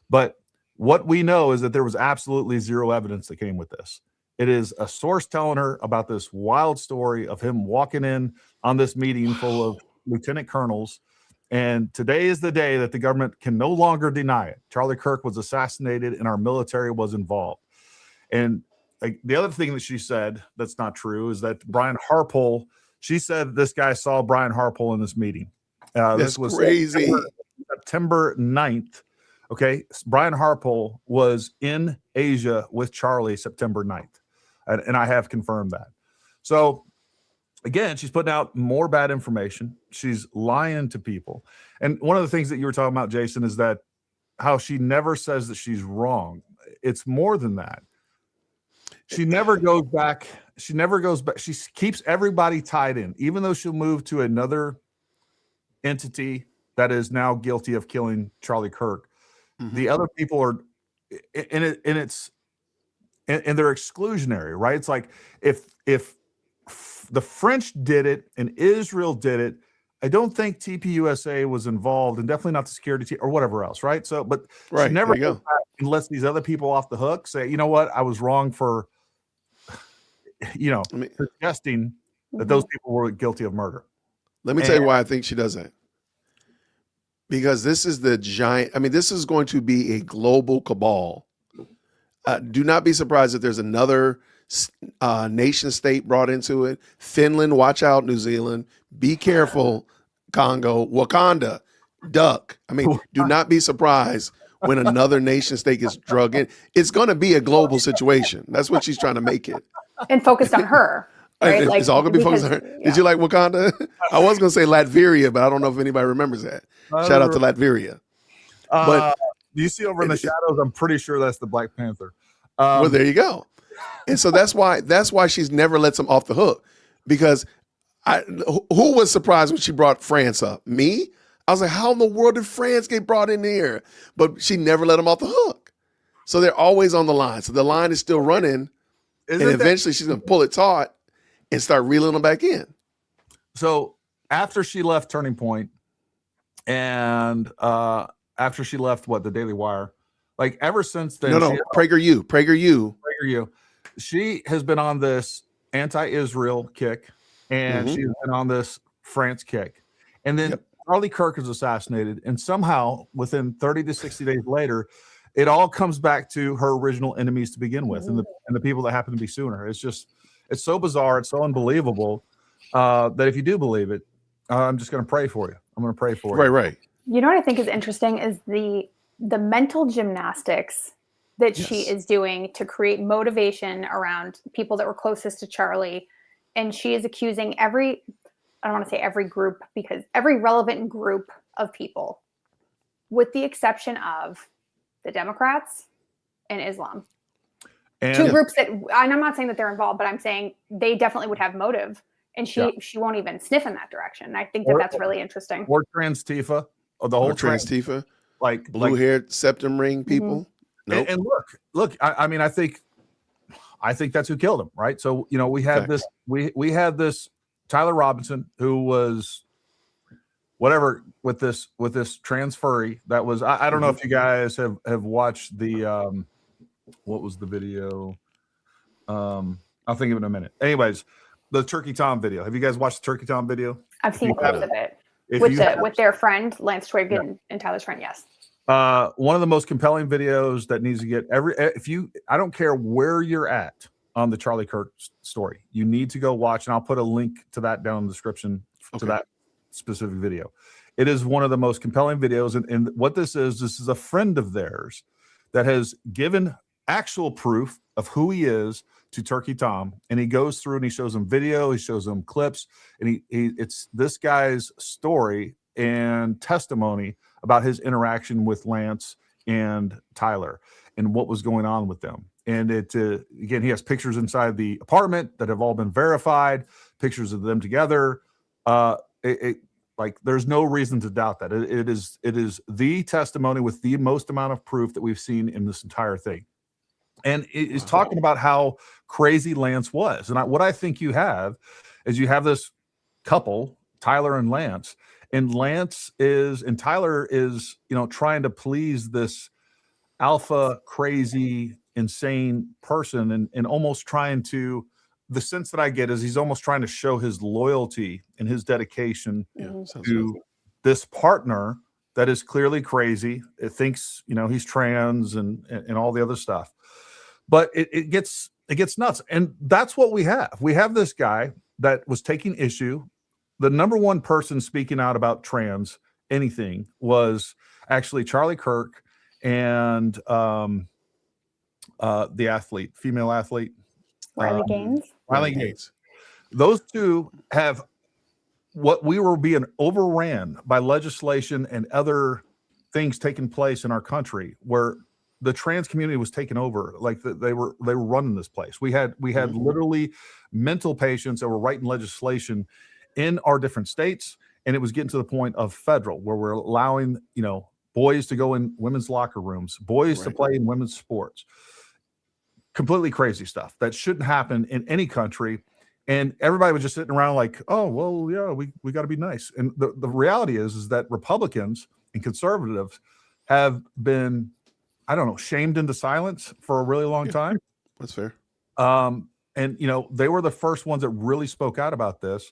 but what we know is that there was absolutely zero evidence that came with this. It is a source telling her about this wild story of him walking in on this meeting full of lieutenant colonels. And today is the day that the government can no longer deny it. Charlie Kirk was assassinated and our military was involved. And the other thing that she said that's not true is that Brian Harpole, she said this guy saw Brian Harpole in this meeting. This was crazy. September 9th. Okay, Brian Harpole was in Asia with Charlie September 9th, and I have confirmed that. So, again, she's putting out more bad information. She's lying to people. And one of the things that you were talking about, Jason, is that how she never says that she's wrong. It's more than that. She never goes back. She keeps everybody tied in, even though she'll move to another entity that is now guilty of killing Charlie Kirk. The other people are, and they're exclusionary, right? It's like if the French did it and Israel did it. I don't think TPUSA was involved, and definitely not the security team or whatever else, right? So, but Right, she never there you go. lets these other people off the hook. Say, you know what, I was wrong for, suggesting that those people were guilty of murder. Let me tell you why I think she does that. Because this is the giant. I mean, this is going to be a global cabal. Do not be surprised if there's another nation state brought into it. Finland, watch out. New Zealand, be careful. Congo, Wakanda, duck. I mean, do not be surprised when another nation state gets drug in. It's going to be a global situation. That's what she's trying to make it. And focused on her. Right? It's all going to be focused on her. Yeah. Did you like Wakanda? I was going to say Latveria, but I don't know if anybody remembers that. Shout out to Latveria. But do you see over in the shadows? I'm pretty sure that's the Black Panther. Well, there you go. And so that's why she's never lets them off the hook. Because who was surprised when she brought France up? Me? I was like, how in the world did France get brought in here? But she never let them off the hook. So they're always on the line. So the line is still running. And eventually she's going to pull it taut and start reeling them back in. So after she left Turning Point and after she left, the Daily Wire, like ever since then. No, PragerU. She has been on this anti-Israel kick, and she's been on this France kick. And then Charlie Kirk is assassinated, and somehow within 30 to 60 days later, it all comes back to her original enemies to begin with, and the people that happen to be suing her. It's so bizarre, it's so unbelievable that if you do believe it, I'm just going to pray for you. I'm going to pray for you. Right. You know what I think is interesting is the mental gymnastics that she is doing to create motivation around people that were closest to Charlie. And she is accusing I don't want to say every group, because every relevant group of people, with the exception of the Democrats and Islam. And two groups that, and I'm not saying that they're involved, but I'm saying they definitely would have motive. And she won't even sniff in that direction. I think that's really interesting. Or trans Tifa, or the whole trans Tifa, like blue-haired septum ring people. Nope. And look. I mean, I think that's who killed him, right? So we had this. We had this Tyler Robinson, who was whatever with this trans furry. That was I don't know if you guys have watched the what was the video? I'll think of it in a minute. Anyways, the Turkey Tom video. Have you guys watched the Turkey Tom video? I've seen clips of it with their friend Lance Twigg and Tyler's friend. Yes. One of the most compelling videos that needs to get I don't care where you're at on the Charlie Kirk story, you need to go watch, and I'll put a link to that down in the description to that specific video. It is one of the most compelling videos. And what this is a friend of theirs that has given actual proof of who he is to Turkey Tom. And he goes through and he shows them video, he shows them clips, and it's this guy's story and testimony about his interaction with Lance and Tyler and what was going on with them. And again, he has pictures inside the apartment that have all been verified, pictures of them together. Like there's no reason to doubt that. It is the testimony with the most amount of proof that we've seen in this entire thing. And it is talking about how crazy Lance was. And what I think you have is this couple, Tyler and Lance, and Tyler is, trying to please this alpha, crazy, insane person and almost trying to, the sense that I get is he's almost trying to show his loyalty and his dedication to this partner that is clearly crazy. It thinks, he's trans and all the other stuff. But it gets nuts. And that's what we have. We have this guy that was taking issue. The number one person speaking out about trans anything was actually Charlie Kirk and the female athlete. Riley Gaines. Those two have what we were being overran by legislation and other things taking place in our country where the trans community was taken over. Like they were running this place. We had literally mental patients that were writing legislation in our different states, and it was getting to the point of federal where we're allowing boys to go in women's locker rooms, boys to play in women's sports. Completely crazy stuff that shouldn't happen in any country. And everybody was just sitting around like, oh, well, yeah, we got to be nice. And the reality is that Republicans and conservatives have been, I don't know, shamed into silence for a really long time. That's fair. And, they were the first ones that really spoke out about this.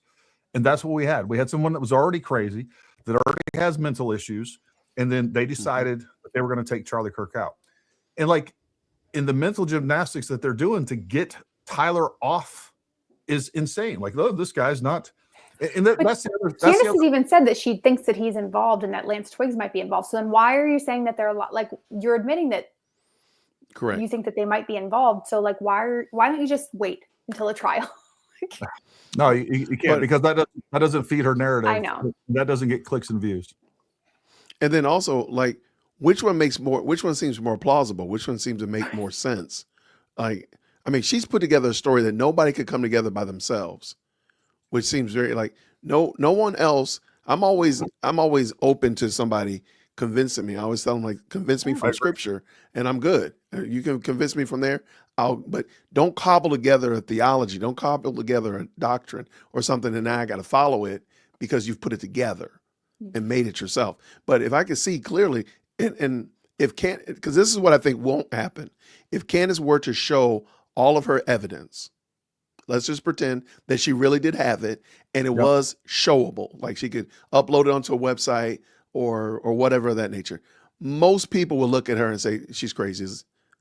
And that's what we had. We had someone that was already crazy, that already has mental issues. And then they decided that they were going to take Charlie Kirk out. And like in the mental gymnastics that they're doing to get Tyler off is insane. Like, oh, this guy's not. And that's the other. Candace has even said that she thinks that he's involved and that Lance Twiggs might be involved. So then why are you saying that they're a lot, like, you're admitting that correct, you think that they might be involved. So like, why don't you just wait until a trial? No, you can't, because that doesn't feed her narrative. I know. That doesn't get clicks and views. And then also, like, which one seems more plausible? Which one seems to make more sense? Like, I mean, she's put together a story that nobody could come together by themselves, which seems very like no one else. I'm always open to somebody convincing me. I always tell them, like, convince me from scripture and I'm good. You can convince me from there. But don't cobble together a theology. Don't cobble together a doctrine or something, and now I got to follow it because you've put it together and made it yourself. But if I can see clearly, and if because this is what I think won't happen. If Candace were to show all of her evidence, let's just pretend that she really did have it and it was showable, like she could upload it onto a website or whatever of that nature. Most people will look at her and say she's crazy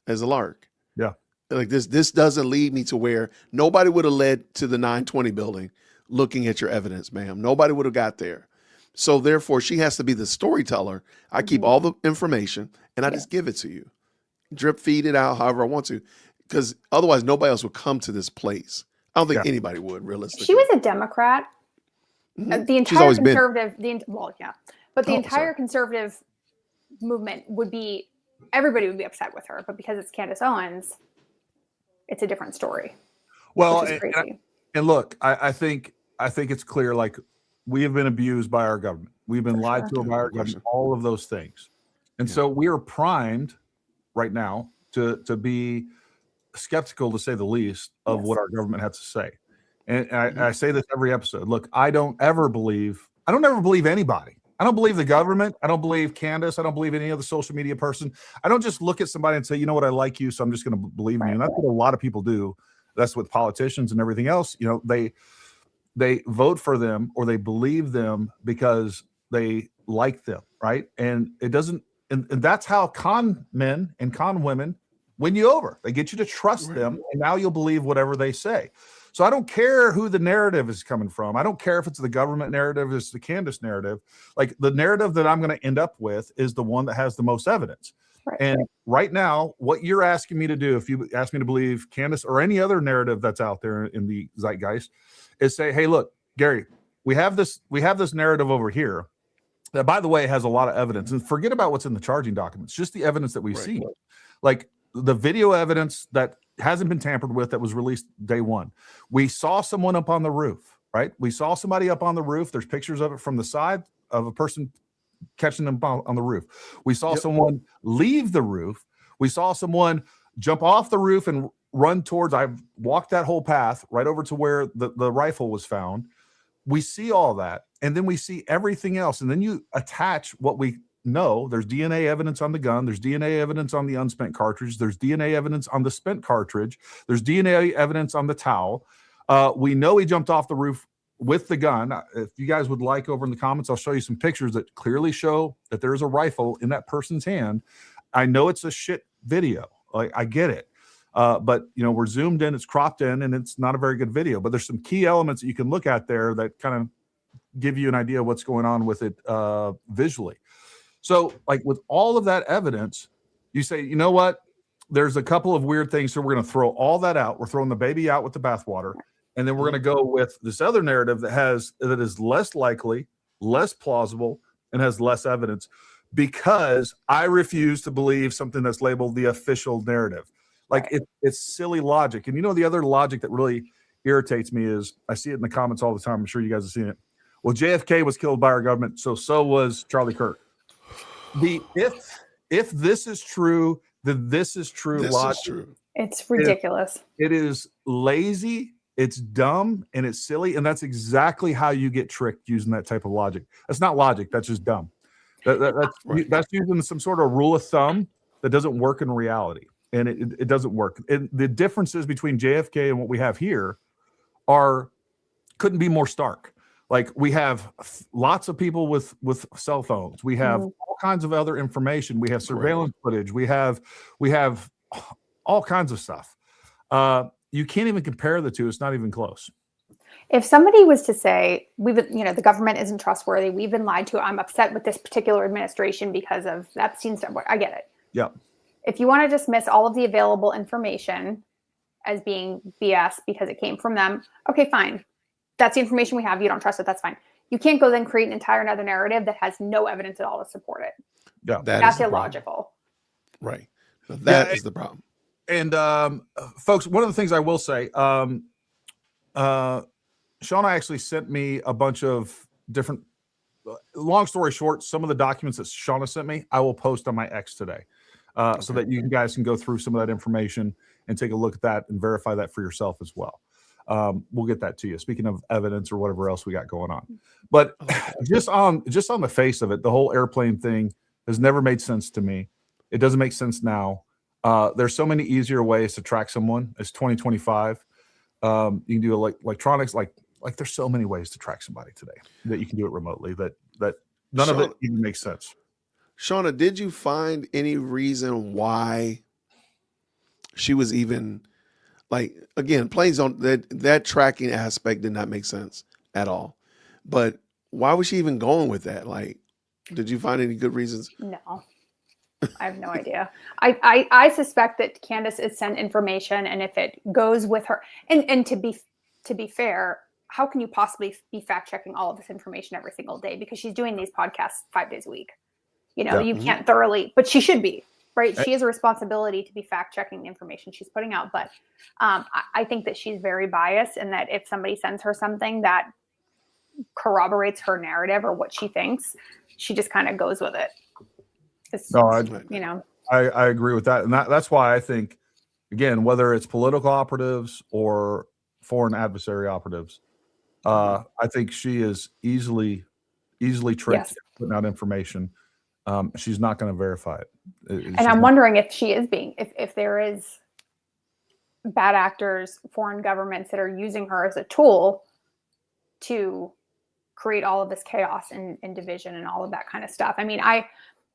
as a lark. Yeah. Like this doesn't lead me to where nobody would have led to the 920 building looking at your evidence, ma'am. Nobody would have got there. So therefore she has to be the storyteller. I keep all the information and I just give it to you. Drip feed it out however I want to, because otherwise nobody else would come to this place. I don't think anybody would, realistically. She was a Democrat. The entire conservative, but the entire conservative movement everybody would be upset with her. But because it's Candace Owens, it's a different story. Well, and look, I think it's clear, like, we have been abused by our government. We've been lied to by our government, all of those things. And so we are primed right now to be skeptical, to say the least, of what our government has to say. And I say this every episode. Look, I don't ever believe anybody. I don't believe the government. I don't believe Candace. I don't believe any other social media person. I don't just look at somebody and say, you know what, I like you, so I'm just going to believe in you. And that's what a lot of people do. That's with politicians and everything else. They vote for them or they believe them because they like them, right? And it doesn't. And that's how con men and con women win you over. They get you to trust them, and now you'll believe whatever they say. So I don't care who the narrative is coming from. I don't care if it's the government narrative, it's the Candace narrative. Like, the narrative that I'm going to end up with is the one that has the most evidence. Right. And right now, what you're asking me to do, if you ask me to believe Candace or any other narrative that's out there in the zeitgeist, is say, hey, look, Gary, we have this narrative over here that, by the way, has a lot of evidence. And forget about what's in the charging documents, just the evidence that we've seen. Like the video evidence that hasn't been tampered with, that was released day one. We saw someone up on the roof, right? We saw somebody up on the roof. There's pictures of it from the side of a person catching them on the roof. We saw someone leave the roof. We saw someone jump off the roof and run towards, I've walked that whole path right over to where the rifle was found. We see all that. And then we see everything else. And then you attach what we know. There's DNA evidence on the gun. There's DNA evidence on the unspent cartridge. There's DNA evidence on the spent cartridge. There's DNA evidence on the towel. We know he jumped off the roof with the gun. If you guys would like, over in the comments, I'll show you some pictures that clearly show that there is a rifle in that person's hand. I know it's a shit video. Like, I get it. But we're zoomed in, it's cropped in, and it's not a very good video. But there's some key elements that you can look at there that kind of give you an idea of what's going on with it visually. So, like, with all of that evidence, you say, you know what? There's a couple of weird things, so we're going to throw all that out. We're throwing the baby out with the bathwater, and then we're going to go with this other narrative that is less likely, less plausible, and has less evidence, because I refuse to believe something that's labeled the official narrative. Like, it's silly logic. And the other logic that really irritates me is, I see it in the comments all the time. I'm sure you guys have seen it. Well, JFK was killed by our government, so was Charlie Kirk. If this is true, then this is true logic. Is true. It's ridiculous. It is lazy. It's dumb and it's silly, and that's exactly how you get tricked using that type of logic. That's not logic. That's just dumb. That's using some sort of rule of thumb that doesn't work in reality, and it doesn't work. And the differences between JFK and what we have here couldn't be more stark. Like, we have lots of people with cell phones. We have all kinds of other information. We have surveillance footage. We have all kinds of stuff. You can't even compare the two. It's not even close. If somebody was to say, the government isn't trustworthy, we've been lied to, I'm upset with this particular administration because of Epstein stuff, I get it. Yeah. If you want to dismiss all of the available information as being BS because it came from them, okay, fine. That's the information we have. You don't trust it. That's fine. You can't go then create an entire another narrative that has no evidence at all to support it. Yeah. That's illogical. Right. So that is the problem. And folks, one of the things I will say, Shawna actually sent me a bunch of different, long story short, some of the documents that Shawna sent me, I will post on my X today, so that you guys can go through some of that information and take a look at that and verify that for yourself as well. We'll get that to you. Speaking of evidence or whatever else we got going on, but just on the face of it, the whole airplane thing has never made sense to me. It doesn't make sense now. There's so many easier ways to track someone. It's 2025. You can do electronics, like there's so many ways to track somebody today that you can do it remotely that none of it even makes sense. Shawna, did you find any reason why she was even, like, again, planes don't, that tracking aspect did not make sense at all. But why was she even going with that? Like, did you find any good reasons? No. I have no idea. I suspect that Candace is sent information, and if it goes with her, and to be fair, how can you possibly be fact checking all of this information every single day? Because she's doing these podcasts 5 days a week. You can't thoroughly, but she should be, right? She has a responsibility to be fact checking the information she's putting out. But I think that she's very biased, and that if somebody sends her something that corroborates her narrative or what she thinks, she just kind of goes with it. I agree with that. And that's why I think, again, whether it's political operatives or foreign adversary operatives, I think she is easily tricked putting out information. She's not going to verify it. And I'm wondering if she is if there is bad actors, foreign governments that are using her as a tool to create all of this chaos and division and all of that kind of stuff. I mean,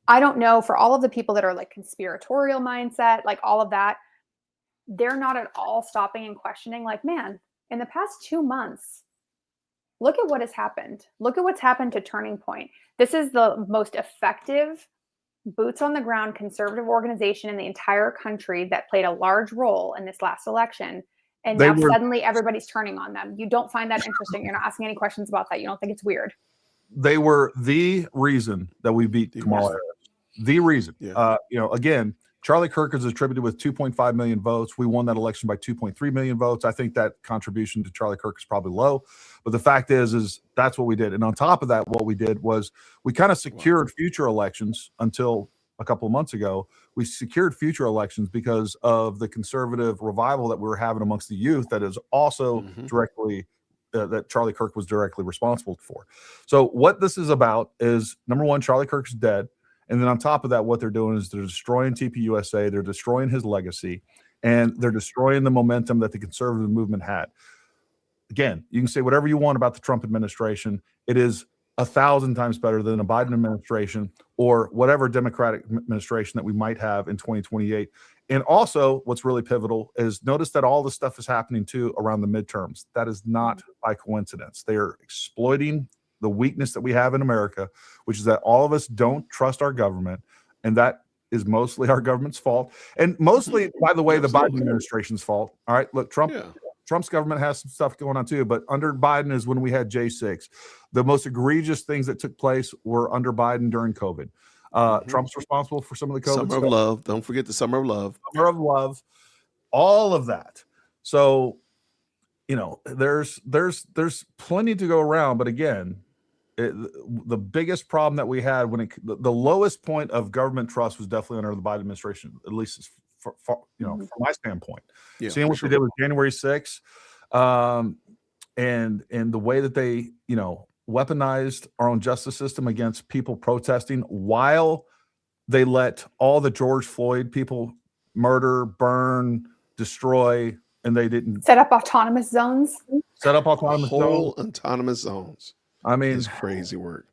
I don't know, for all of the people that are like conspiratorial mindset, like all of that, they're not at all stopping and questioning, like, man, in the past 2 months, look at what has happened. Look at what's happened to Turning Point. This is the most effective boots on the ground conservative organization in the entire country that played a large role in this last election. And now suddenly everybody's turning on them. You don't find that interesting. You're not asking any questions about that. You don't think it's weird. They were the reason that we beat Kamala Harris. The reason. Yeah. Again, Charlie Kirk is attributed with 2.5 million votes. We won that election by 2.3 million votes. I think that contribution to Charlie Kirk is probably low, but the fact is that's what we did. And on top of that, what we did was we kind of secured future elections until a couple of months ago. We secured future elections because of the conservative revival that we were having amongst the youth that is also directly that Charlie Kirk was directly responsible for. So what this is about is, number one, Charlie Kirk's dead. And then on top of that, what they're doing is they're destroying TPUSA, they're destroying his legacy, and they're destroying the momentum that the conservative movement had. Again, you can say whatever you want about the Trump administration. It is 1,000 times better than a Biden administration or whatever Democratic administration that we might have in 2028. And also, what's really pivotal is notice that all this stuff is happening too around the midterms. That is not by coincidence. They are exploiting the weakness that we have in America, which is that all of us don't trust our government, and that is mostly our government's fault, and mostly, by the way, the Biden administration's fault. All right, look, Trump's government has some stuff going on too, but under Biden is when we had J6. The most egregious things that took place were under Biden during COVID. Trump's responsible for some of the COVID Summer stuff. of Love. Don't forget the Summer of Love. Summer of Love. All of that. So, there's plenty to go around, but again, the biggest problem that we had the lowest point of government trust was definitely under the Biden administration, at least from my standpoint. Yeah, Seeing what they did with January 6th, And the way that they, weaponized our own justice system against people protesting while they let all the George Floyd people murder, burn, destroy, and they didn't set up autonomous zones. Autonomous zones. I mean, it's crazy work.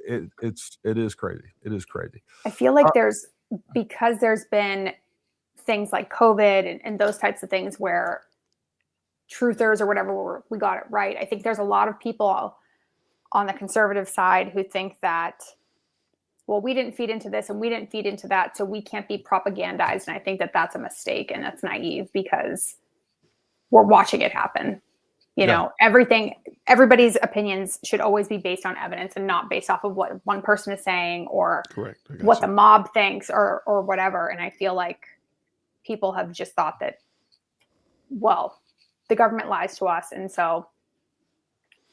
It is crazy. It is crazy. I feel like because there's been things like COVID and those types of things where truthers or whatever, we got it right. I think there's a lot of people on the conservative side who think that, well, we didn't feed into this and we didn't feed into that, so we can't be propagandized. And I think that that's a mistake and that's naive because we're watching it happen. You know, everybody's opinions should always be based on evidence and not based off of what one person is saying or what the mob thinks or whatever. And I feel like people have just thought that, well, the government lies to us. And so,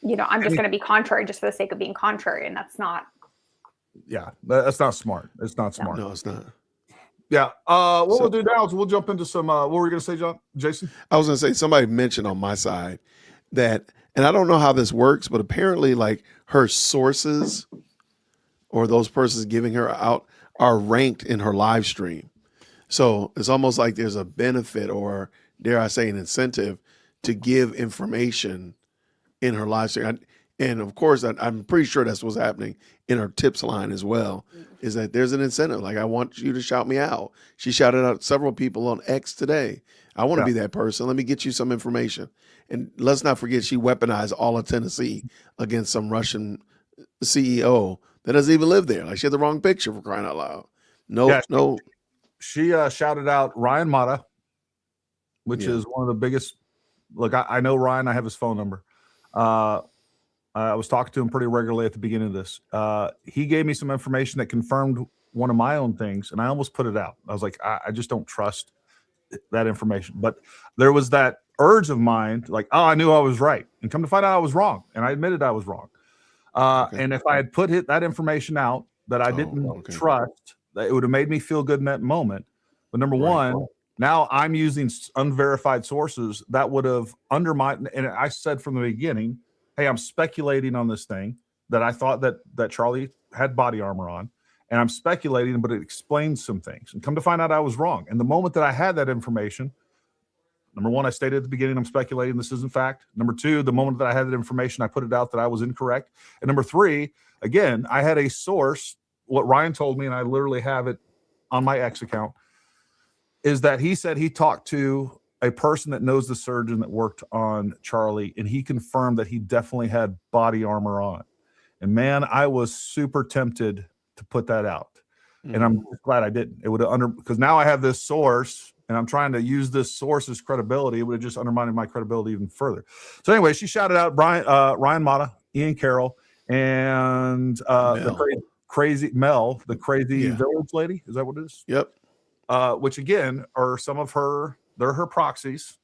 I'm just going to be contrary just for the sake of being contrary. And that's not. Yeah, that's not smart. It's not smart. No, it's not. Yeah. We'll do now is we'll jump into some, what were you going to say, Jason? I was going to say, somebody mentioned on my side that, and I don't know how this works, but apparently like her sources or those persons giving her out are ranked in her live stream. So it's almost like there's a benefit or dare I say an incentive to give information in her live stream. And of course, I'm pretty sure that's what's happening in her tips line as well, is that there's an incentive. Like, I want you to shout me out. She shouted out several people on X today. I want to be that person. Let me get you some information. And let's not forget, she weaponized all of Tennessee against some Russian CEO that doesn't even live there. Like, she had the wrong picture, for crying out loud. No. She shouted out Ryan Mata, which is one of the biggest. Look, I know Ryan. I have his phone number. I was talking to him pretty regularly at the beginning of this. He gave me some information that confirmed one of my own things, and I almost put it out. I was like, I just don't trust that information. But there was that urge of mine, like, oh, I knew I was right. And come to find out I was wrong. And I admitted I was wrong. And if I had put that information out that I didn't trust, it would have made me feel good in that moment. But number one, now I'm using unverified sources that would have undermined. And I said from the beginning, hey, I'm speculating on this thing that I thought that Charlie had body armor on. And I'm speculating, but it explains some things. And come to find out I was wrong. And the moment that I had that information, number one, I stated at the beginning, I'm speculating this isn't fact. Number two, the moment that I had that information, I put it out that I was incorrect. And number three, again, I had a source, what Ryan told me, and I literally have it on my X account, is that he said he talked to a person that knows the surgeon that worked on Charlie, and he confirmed that he definitely had body armor on. And man, I was super tempted to put that out. And I'm glad I didn't. It would have because now I have this source and I'm trying to use this source's credibility. It would have just undermined my credibility even further. So anyway, she shouted out Ryan Mata, Ian Carroll, and the crazy Mel, the crazy village lady. Is that what it is? Yep. Which again are some of they're her proxies,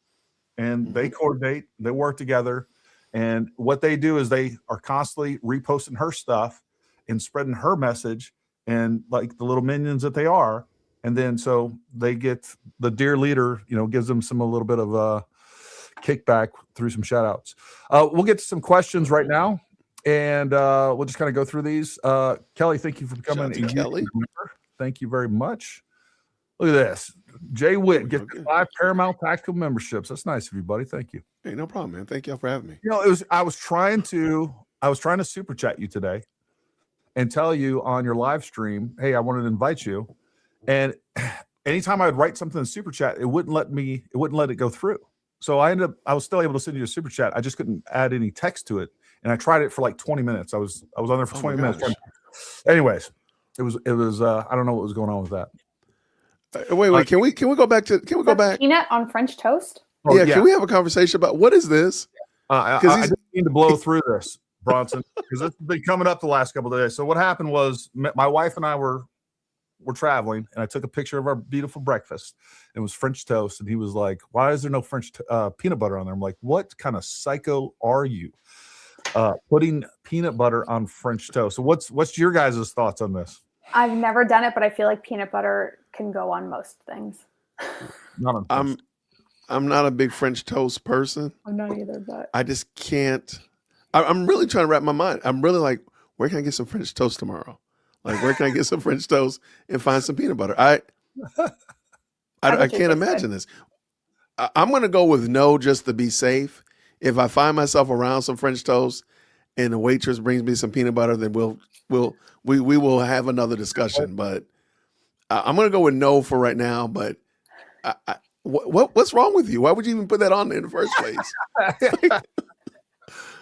and they coordinate, they work together. And what they do is they are constantly reposting her stuff and spreading her message, and like the little minions that they are. And then so they get the dear leader, gives them a little bit of kickback through some shout outs. We'll get to some questions right now, and we'll just kind of go through these. Kelly, thank you for becoming a Kelly. Thank you very much. Look at this. Jay Witt gets 5 Paramount Tactical memberships. That's nice of you, buddy. Thank you. Hey, no problem, man. Thank y'all for having me. I was trying to super chat you today and tell you on your live stream, hey, I wanted to invite you. And anytime I would write something in super chat, it wouldn't let it go through. So I was still able to send you a super chat. I just couldn't add any text to it. And I tried it for like 20 minutes. I was on there for 20 minutes. Anyways, it was I don't know what was going on with that. Wait, can we go back? Peanut on French toast? Can we have a conversation about what is this? I didn't mean to blow through this, Bronson, because it's been coming up the last couple of days. So what happened was my wife and I were traveling, and I took a picture of our beautiful breakfast. It was French toast, and he was like, "Why is there no French peanut butter on there?" I'm like, "What kind of psycho are you? Putting peanut butter on French toast?" So what's your guys' thoughts on this? I've never done it, but I feel like peanut butter can go on most things. Not on toast. I'm not a big French toast person. I'm not either, but I just can't. I'm really trying to wrap my mind. I'm really like, where can I get some French toast tomorrow? Like, where can I get some French toast and find some peanut butter? I can't imagine this. I'm going to go with no just to be safe. If I find myself around some French toast and the waitress brings me some peanut butter, then we will have another discussion. But I'm going to go with no for right now. But what's wrong with you? Why would you even put that on there in the first place?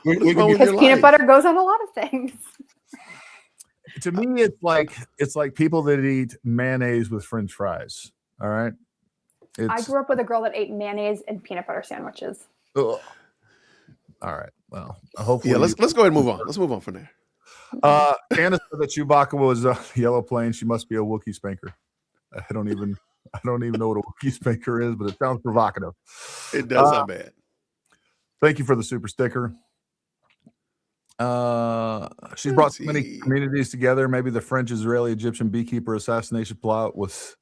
Because peanut butter goes on a lot of things. To me, it's like people that eat mayonnaise with French fries. All right. I grew up with a girl that ate mayonnaise and peanut butter sandwiches. Ugh. All right. Well, hopefully. Yeah, let's go ahead and move on. Let's move on from there. Candace said that Chewbacca was a yellow plane. She must be a Wookiee spanker. I don't even know what a Wookiee spanker is, but it sounds provocative. It does sound bad. Thank you for the super sticker. She's brought so many communities together. Maybe the French, Israeli, Egyptian beekeeper assassination plot was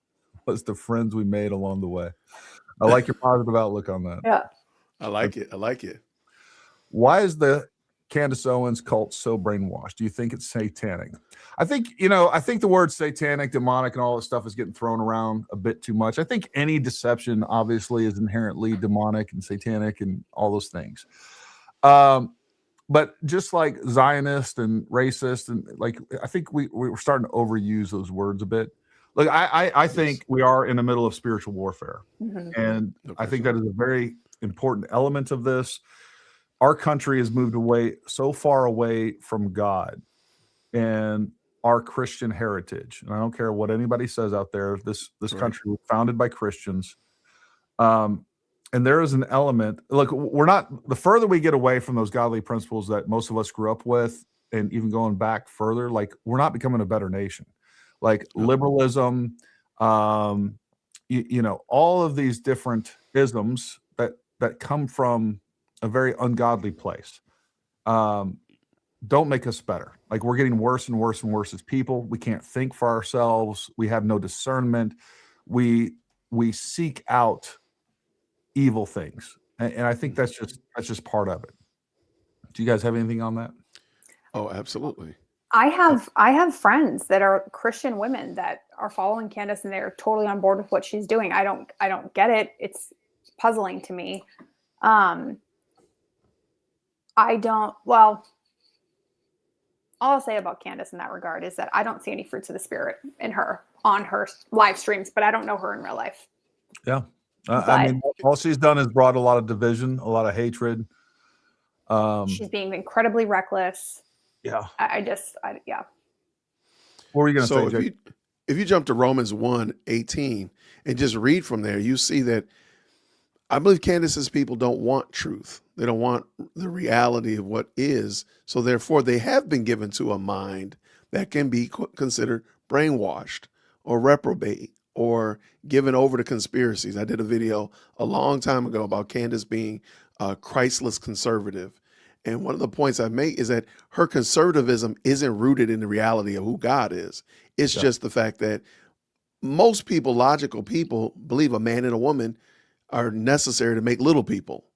the friends we made along the way. I like your positive outlook on that. Yeah. I like it. Why is the Candace Owens cult so brainwashed? Do you think it's satanic? I think the word satanic, demonic, and all this stuff is getting thrown around a bit too much. I think any deception obviously is inherently demonic and satanic and all those things. But just like Zionist and racist, and like, I think we're starting to overuse those words a bit. Look, I think we are in the middle of spiritual warfare. Mm-hmm. And I think that is a very important element of this. Our country has moved so far away from God and our Christian heritage. And I don't care what anybody says out there. This country was founded by Christians. And there is an element, look, the further we get away from those godly principles that most of us grew up with, and even going back further, like, we're not becoming a better nation. Like liberalism, all of these different isms that come from a very ungodly place don't make us better. Like, we're getting worse and worse and worse as people. We can't think for ourselves. We have no discernment. We seek out evil things, and I think that's just part of it. Do you guys have anything on that? Oh, absolutely. I have friends that are Christian women that are following Candace, and they're totally on board with what she's doing. I don't get it. It's puzzling to me. All I'll say about Candace in that regard is that I don't see any fruits of the Spirit in her on her live streams, but I don't know her in real life. Yeah. I mean, all she's done is brought a lot of division, a lot of hatred. She's being incredibly reckless. Yeah. Yeah. What were you going to say, Jake? If you jump to Romans 1:18 and just read from there, you see that I believe Candace's people don't want truth. They don't want the reality of what is. So therefore, they have been given to a mind that can be considered brainwashed or reprobate or given over to conspiracies. I did a video a long time ago about Candace being a Christless conservative. And one of the points I make is that her conservatism isn't rooted in the reality of who God is. It's just the fact that most people, logical people, believe a man and a woman are necessary to make little people.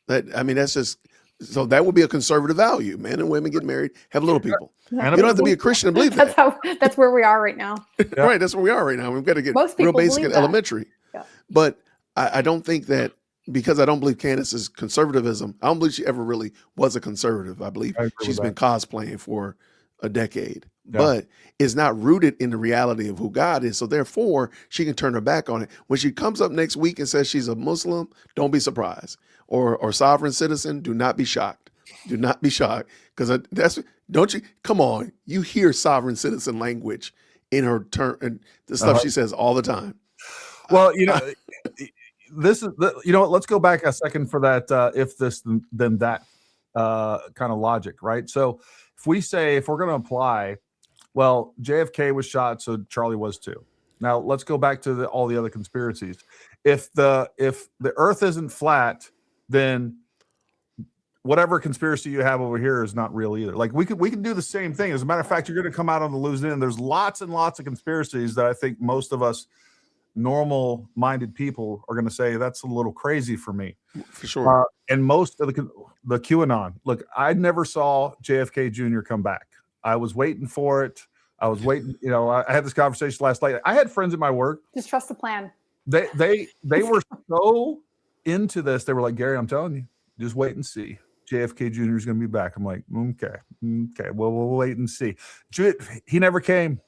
That's just, so that would be a conservative value. Men and women get married, have little people. Yeah. You don't have to be a Christian to believe that. That's where we are right now. Yeah. Right, that's where we are right now. We've got to get real basic and elementary. Yeah. But I don't think that, because I don't believe Candace's conservatism, I don't believe she ever really was a conservative. I believe she's been cosplaying for a decade. Yeah. But it's not rooted in the reality of who God is. So therefore, she can turn her back on it. When she comes up next week and says she's a Muslim, don't be surprised. Or sovereign citizen, do not be shocked. Do not be shocked. Because come on, you hear sovereign citizen language in her turn and the stuff she says all the time. Well, this is let's go back a second for that if this then that kind of logic, right? So if we're going to apply, well, JFK was shot, so Charlie was too. Now let's go back to all the other conspiracies. If the Earth isn't flat, then whatever conspiracy you have over here is not real either. Like we can do the same thing. As a matter of fact, you're going to come out on the losing end. There's lots and lots of conspiracies that I think most of us normal minded people are going to say that's a little crazy for me. For sure. And most of the QAnon, look, I never saw JFK Jr. come back. I was waiting for it. I was waiting. I had this conversation last night. I had friends at my work. Just trust the plan. They were so into this. They were like, Gary, I'm telling you, just wait and see. JFK Jr. is going to be back. I'm like, okay. Well, we'll wait and see. He never came.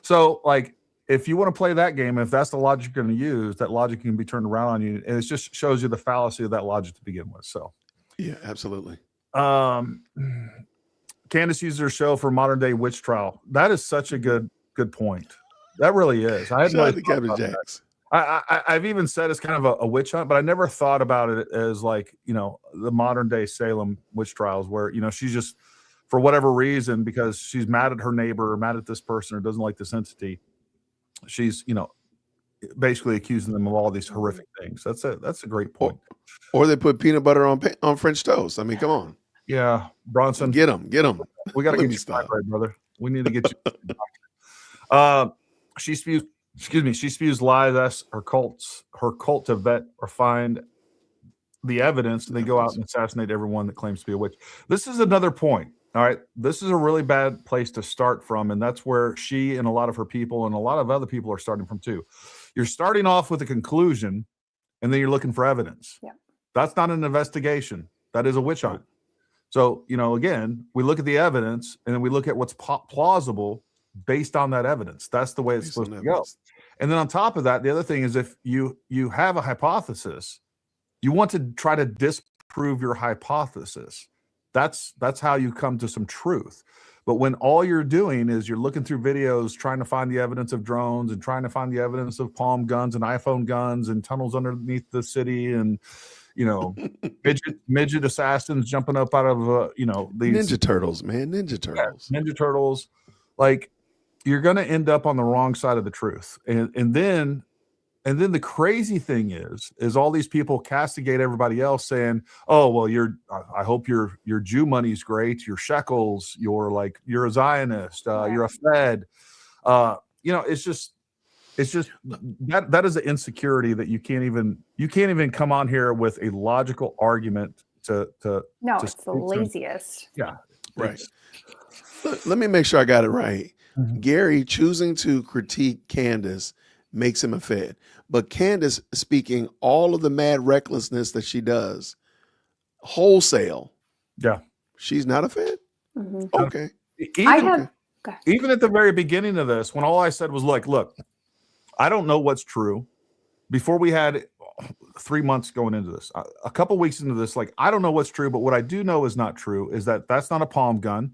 So, like, if you want to play that game, if that's the logic you're going to use, that logic can be turned around on you, and it just shows you the fallacy of that logic to begin with. So, yeah, absolutely. Candace used her show for modern day witch trial. That is such a good point. That really is. I hadn't really thought about that. I've even said it's kind of a witch hunt, but I never thought about it as like, the modern day Salem witch trials where, she's just, for whatever reason, because she's mad at her neighbor or mad at this person or doesn't like this entity, she's, basically accusing them of all these horrific things. That's a great point. Or they put peanut butter on French toast. I mean, come on. Yeah, Bronson. Get them. We got to get you started, right, brother. We need to get you. She spews lies. Asks her cult to vet or find the evidence, and they go out and assassinate everyone that claims to be a witch. This is another point. All right, this is a really bad place to start from, and that's where she and a lot of her people and a lot of other people are starting from too. You're starting off with a conclusion, and then you're looking for evidence. Yeah. That's not an investigation. That is a witch hunt. So, again, we look at the evidence, and then we look at what's plausible based on that evidence. That's the way it's supposed to go. And then on top of that, the other thing is if you have a hypothesis, you want to try to disprove your hypothesis. That's how you come to some truth. But when all you're doing is you're looking through videos, trying to find the evidence of drones and trying to find the evidence of palm guns and iPhone guns and tunnels underneath the city and, midget assassins jumping up out of, these Ninja Turtles, man. Ninja Turtles. Yeah, Ninja Turtles. Like, you're going to end up on the wrong side of the truth. And then the crazy thing is all these people castigate everybody else saying, oh, well, I hope your Jew money's great. Your shekels, you're a Zionist, you're a Fed. It's just that is an insecurity that you can't even come on here with a logical argument to it's the laziest. Yeah. Right. Let me make sure I got it right. Mm-hmm. Gary choosing to critique Candace makes him a Fed, but Candace speaking all of the mad recklessness that she does wholesale. Yeah. She's not a Fed. Mm-hmm. Okay. Even at the very beginning of this, when all I said was look, I don't know what's true. Before we had 3 months going into this, a couple weeks into this, I don't know what's true, but what I do know is not true is that's not a palm gun.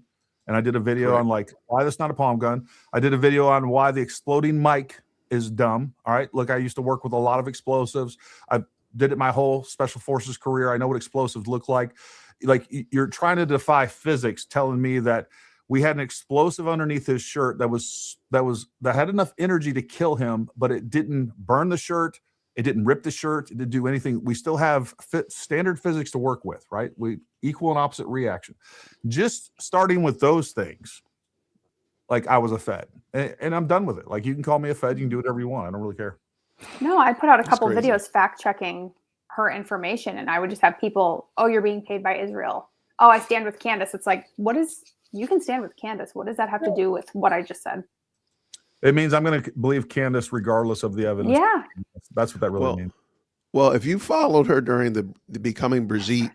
And I did a video on why that's not a palm gun. I did a video on why the exploding mic is dumb. All right. Look, I used to work with a lot of explosives. I did it my whole Special Forces career. I know what explosives look like. You're trying to defy physics, telling me that we had an explosive underneath his shirt that had enough energy to kill him, but it didn't burn the shirt. It didn't rip the shirt. It didn't do anything. We still have standard physics to work with, right? We equal and opposite reaction. Just starting with those things, I was a Fed, and I'm done with it. You can call me a Fed. You can do whatever you want. I don't really care. No, I put out a couple videos fact checking her information, and I would just have people, oh, you're being paid by Israel. Oh, I stand with Candace. It's you can stand with Candace. What does that have to do with what I just said? It means I'm going to believe Candace regardless of the evidence. Yeah. That's what that really means. Well, if you followed her during the Becoming Brigitte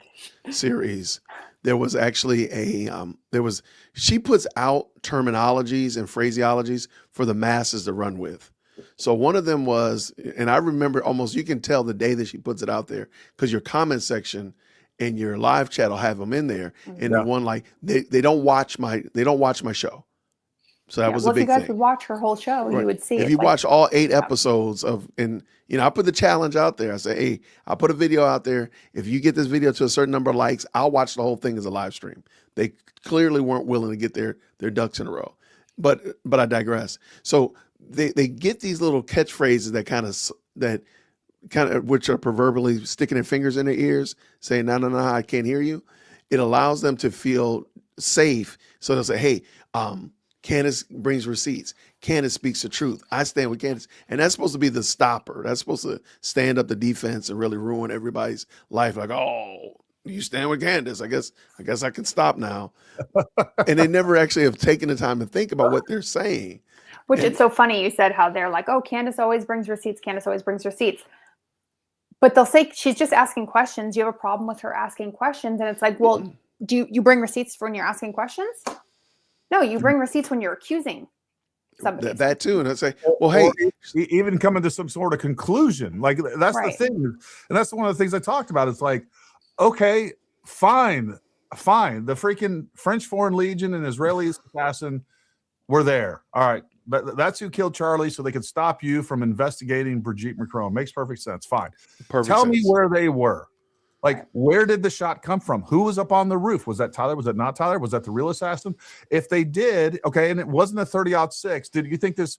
series, there was actually she puts out terminologies and phraseologies for the masses to run with. So one of them was, and I remember almost, you can tell the day that she puts it out there because your comment section and your live chat will have them in there. And the one they don't watch my show. So that was a big thing. If you guys would watch her whole show, you would see if you watch all 8 episodes I put the challenge out there. I say, hey, I'll put a video out there. If you get this video to a certain number of likes, I'll watch the whole thing as a live stream. They clearly weren't willing to get their ducks in a row. But I digress. So they get these little catchphrases that kind of which are proverbially sticking their fingers in their ears, saying, no, I can't hear you. It allows them to feel safe. So they'll say, hey, Candace brings receipts. Candace speaks the truth. I stand with Candace. And that's supposed to be the stopper. That's supposed to stand up the defense and really ruin everybody's life. Like, oh, you stand with Candace. I guess I can stop now. And they never actually have taken the time to think about what they're saying. Which it's so funny. You said how they're like, oh, Candace always brings receipts. Candace always brings receipts. But they'll say she's just asking questions. You have a problem with her asking questions. And it's like, well, do you bring receipts for when you're asking questions? No, you bring receipts when you're accusing somebody. That too. And I say, well, hey, even coming to some sort of conclusion. Like that's the thing. And that's one of the things I talked about. It's like, okay, fine. The freaking French Foreign Legion and Israeli assassin were there. All right. But that's who killed Charlie, so they could stop you from investigating Brigitte Macron. Makes perfect sense. Fine. Tell me where they were. Like, where did the shot come from? Who was up on the roof? Was that Tyler? Was that not Tyler? Was that the real assassin? If they did, okay, and it wasn't a 30-06, did you think this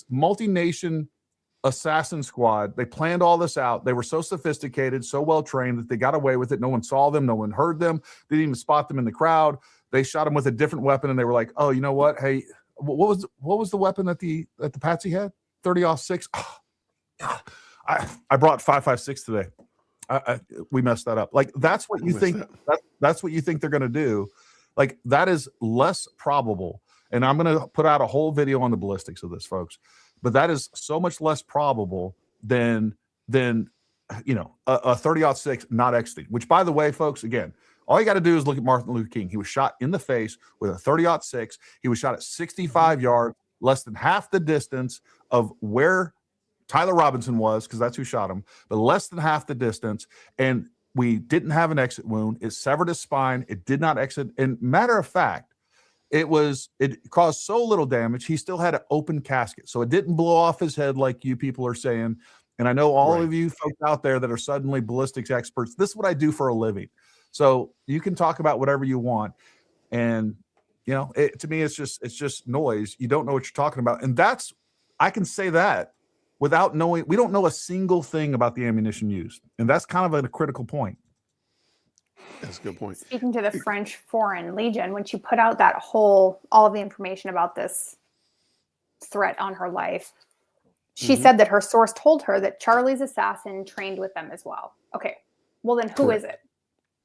multi-nation assassin squad, they planned all this out? They were so sophisticated, so well-trained that they got away with it. No one saw them. No one heard them. They didn't even spot them in the crowd. They shot them with a different weapon, and they were like, oh, you know what? Hey, what was the weapon that the Patsy had? 30-06? Oh, I brought 5.56 today. We messed that up. Like that's what you think. That's what you think they're going to do. Like that is less probable. And I'm going to put out a whole video on the ballistics of this, folks. But that is so much less probable than a 30-06 not exiting. Which, by the way, folks, again, all you got to do is look at Martin Luther King. He was shot in the face with a 30-06. He was shot at 65 yards, less than half the distance of where Tyler Robinson was, because that's who shot him, but less than half the distance. And we didn't have an exit wound. It severed his spine. It did not exit. And matter of fact, it caused so little damage. He still had an open casket. So it didn't blow off his head like you people are saying. And I know all of you folks out there that are suddenly ballistics experts. This is what I do for a living. So you can talk about whatever you want. And, to me, it's just noise. You don't know what you're talking about. And I can say that without knowing. We don't know a single thing about the ammunition used. And that's kind of a critical point. That's a good point. Speaking to the French Foreign Legion, when she put out all of the information about this threat on her life, she said that her source told her that Charlie's assassin trained with them as well. Okay. Well, then who is it?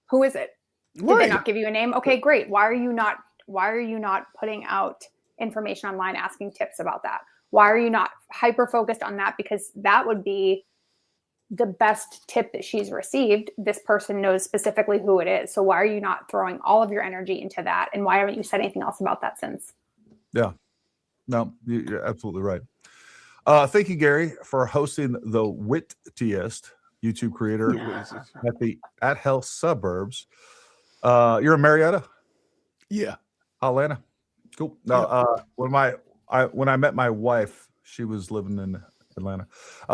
Who is it? Did they not give you a name? Okay, great. Why are you not putting out information online asking tips about that? Why are you not hyper focused on that? Because that would be the best tip that she's received. This person knows specifically who it is. So why are you not throwing all of your energy into that? And why haven't you said anything else about that since? Yeah, no, you're absolutely right. Thank you, Gary, for hosting the wittiest YouTube creator at Health Suburbs. You're in Marietta? Yeah. Atlanta. Cool. No, when I met my wife, she was living in Atlanta.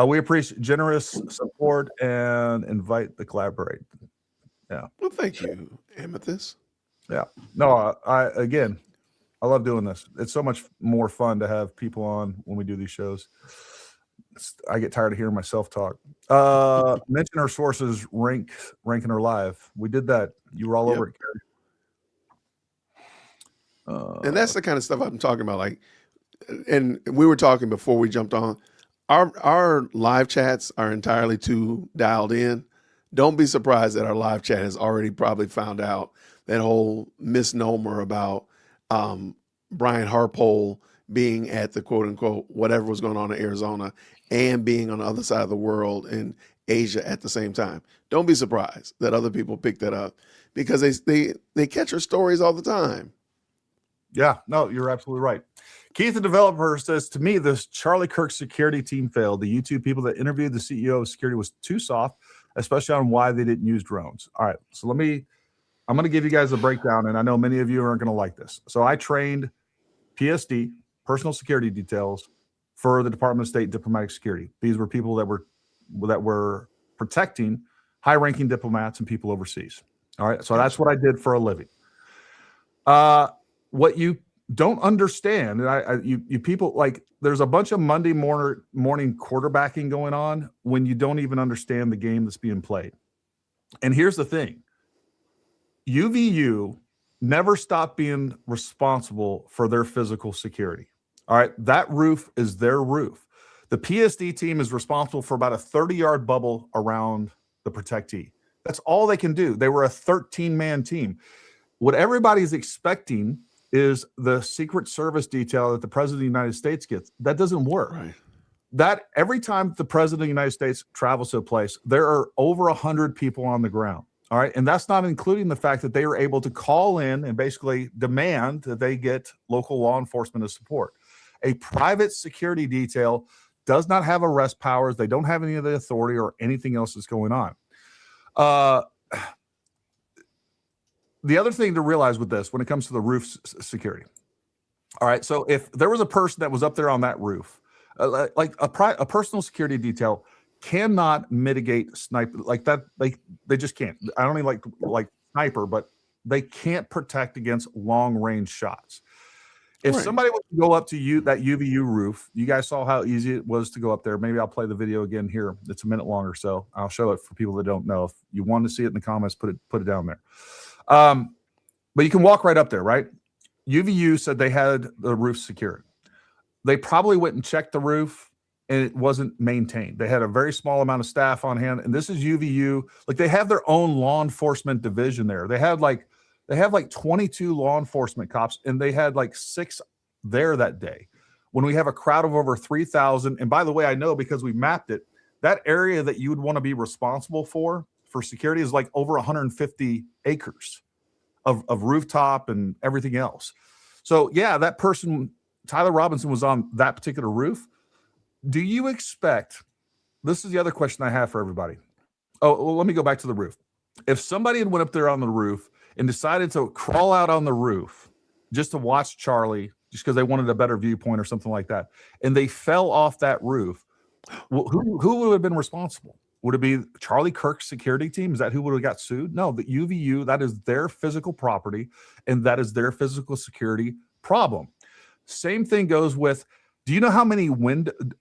We appreciate generous support and invite to collaborate. Yeah. Well, thank you, Amethyst. Yeah. No, I love doing this. It's so much more fun to have people on when we do these shows. I get tired of hearing myself talk. Mention our sources, ranking her live. We did that. You were all over it, Gary. And that's the kind of stuff I'm talking about. Like, and we were talking before we jumped on. Our live chats are entirely too dialed in. Don't be surprised that our live chat has already probably found out that whole misnomer about Brian Harpole being at the quote unquote whatever was going on in Arizona and being on the other side of the world in Asia at the same time. Don't be surprised that other people pick that up because they catch her stories all the time. Yeah, no, you're absolutely right. Keith, the developer, says, to me, this Charlie Kirk security team failed. The YouTube people that interviewed the CEO of security was too soft, especially on why they didn't use drones. All right, so I'm going to give you guys a breakdown, and I know many of you aren't going to like this. So I trained PSD, personal security details, for the Department of State Diplomatic Security. These were people that were protecting high-ranking diplomats and people overseas. All right, so that's what I did for a living. What you don't understand, and you people, like, there's a bunch of Monday morning quarterbacking going on when you don't even understand the game that's being played. And here's the thing. UVU never stop being responsible for their physical security. All right. That roof is their roof. The PSD team is responsible for about a 30-yard bubble around the protectee. That's all they can do. They were a 13-man team. What everybody's expecting is the Secret Service detail that the President of the United States gets. That doesn't work. Right. That every time the President of the United States travels to a place, there are over 100 people on the ground. All right. And that's not including the fact that they are able to call in and basically demand that they get local law enforcement to support. A private security detail does not have arrest powers. They don't have any of the authority or anything else that's going on. The other thing to realize with this, when it comes to the roof security. All right. So if there was a person that was up there on that roof, like a personal security detail cannot mitigate sniper like that. They just can't. I don't mean like sniper, but they can't protect against long range shots. If somebody would go up to you, that UVU roof, you guys saw how easy it was to go up there. Maybe I'll play the video again here. It's a minute long or so. I'll show it for people that don't know. If you want to see it in the comments, put it down there. But you can walk right up there, right? UVU said they had the roof secured. They probably went and checked the roof and it wasn't maintained. They had a very small amount of staff on hand. And this is UVU. Like they have their own law enforcement division there. They have like 22 law enforcement cops and they had like 6 there that day. When we have a crowd of over 3,000, and by the way, I know because we mapped it, that area that you would want to be responsible for security is like over 150 acres of rooftop and everything else. So yeah, that person, Tyler Robinson, was on that particular roof. Do you expect, this is the other question I have for everybody. Oh, well, let me go back to the roof. If somebody had went up there on the roof and decided to crawl out on the roof just to watch Charlie, just because they wanted a better viewpoint or something like that, and they fell off that roof, who would have been responsible? Would it be Charlie Kirk's security team? Is that who would have got sued? No, the UVU, that is their physical property, and that is their physical security problem. Same thing goes with, do you know how many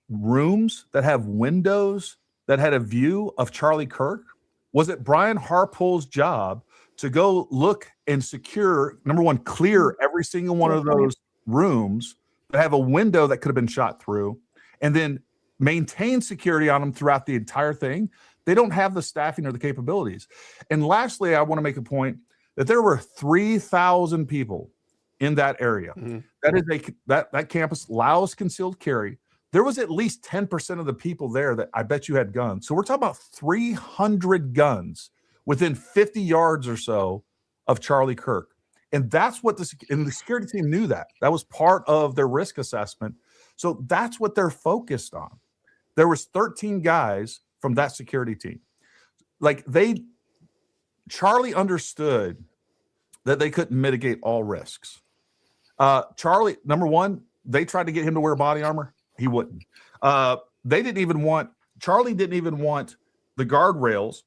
rooms that have windows that had a view of Charlie Kirk? Was it Brian Harpole's job to go look and secure, number one, clear every single one of those rooms that have a window that could have been shot through, and then maintain security on them throughout the entire thing? They don't have the staffing or the capabilities. And lastly, I want to make a point that there were 3,000 people in that area. Mm-hmm. That is that campus allows concealed carry. There was at least 10% of the people there that I bet you had guns. So we're talking about 300 guns within 50 yards or so of Charlie Kirk. And that's what the security team knew that. That was part of their risk assessment. So that's what they're focused on. There was 13 guys from that security team. Like Charlie understood that they couldn't mitigate all risks. Charlie, number one, they tried to get him to wear body armor. He wouldn't. Charlie didn't even want the guardrails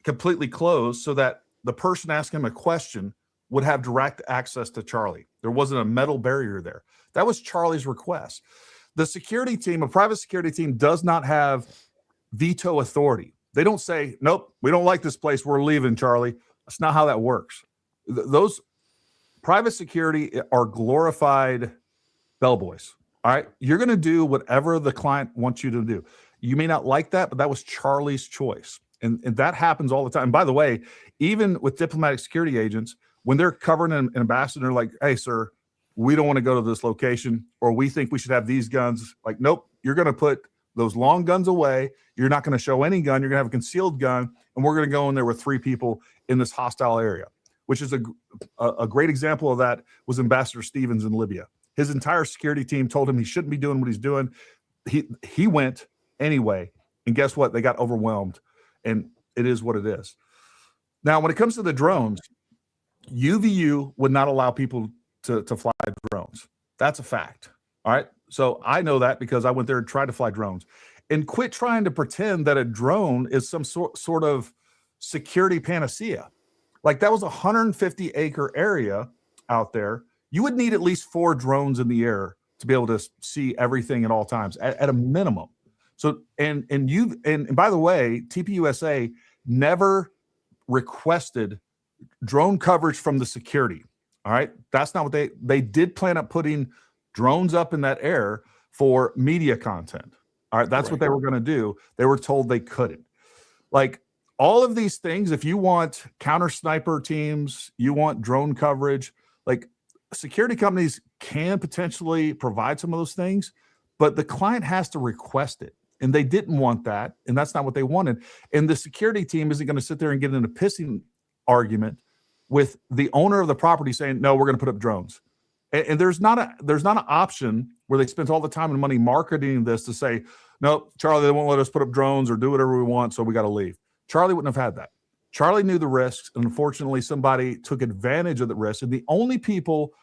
completely closed so that the person asking him a question would have direct access to Charlie. There wasn't a metal barrier there. That was Charlie's request. The security team, a private security team, does not have veto authority. They don't say, nope, we don't like this place, we're leaving, Charlie. That's not how that works. Those private security are glorified bellboys. All right. You're going to do whatever the client wants you to do. You may not like that, but that was Charlie's choice. And that happens all the time. And by the way, even with diplomatic security agents, when they're covering an ambassador, like, hey, sir, we don't want to go to this location, or we think we should have these guns. Like, nope, you're going to put those long guns away. You're not going to show any gun. You're going to have a concealed gun. And we're going to go in there with 3 people in this hostile area, which is a great example of that was Ambassador Stevens in Libya. His entire security team told him he shouldn't be doing what he's doing. He went anyway. And guess what? They got overwhelmed. And it is what it is. Now, when it comes to the drones, UVU would not allow people to fly drones. That's a fact. All right. So I know that because I went there and tried to fly drones. And quit trying to pretend that a drone is some sort of security panacea. Like, that was a 150-acre area out there. You would need at least 4 drones in the air to be able to see everything at all times at a minimum. So, and by the way, TPUSA never requested drone coverage from the security. All right. That's not what they did plan on putting drones up in that air for media content. All right. That's what they were going to do. They were told they couldn't. Like all of these things, if you want counter sniper teams, you want drone coverage, like security companies can potentially provide some of those things, but the client has to request it. And they didn't want that. And that's not what they wanted. And the security team isn't going to sit there and get in a pissing argument with the owner of the property saying, no, we're going to put up drones. And there's not an option where they spent all the time and money marketing this to say, no, Charlie, they won't let us put up drones or do whatever we want, so we got to leave. Charlie wouldn't have had that. Charlie knew the risks, and unfortunately, somebody took advantage of the risk. And the only people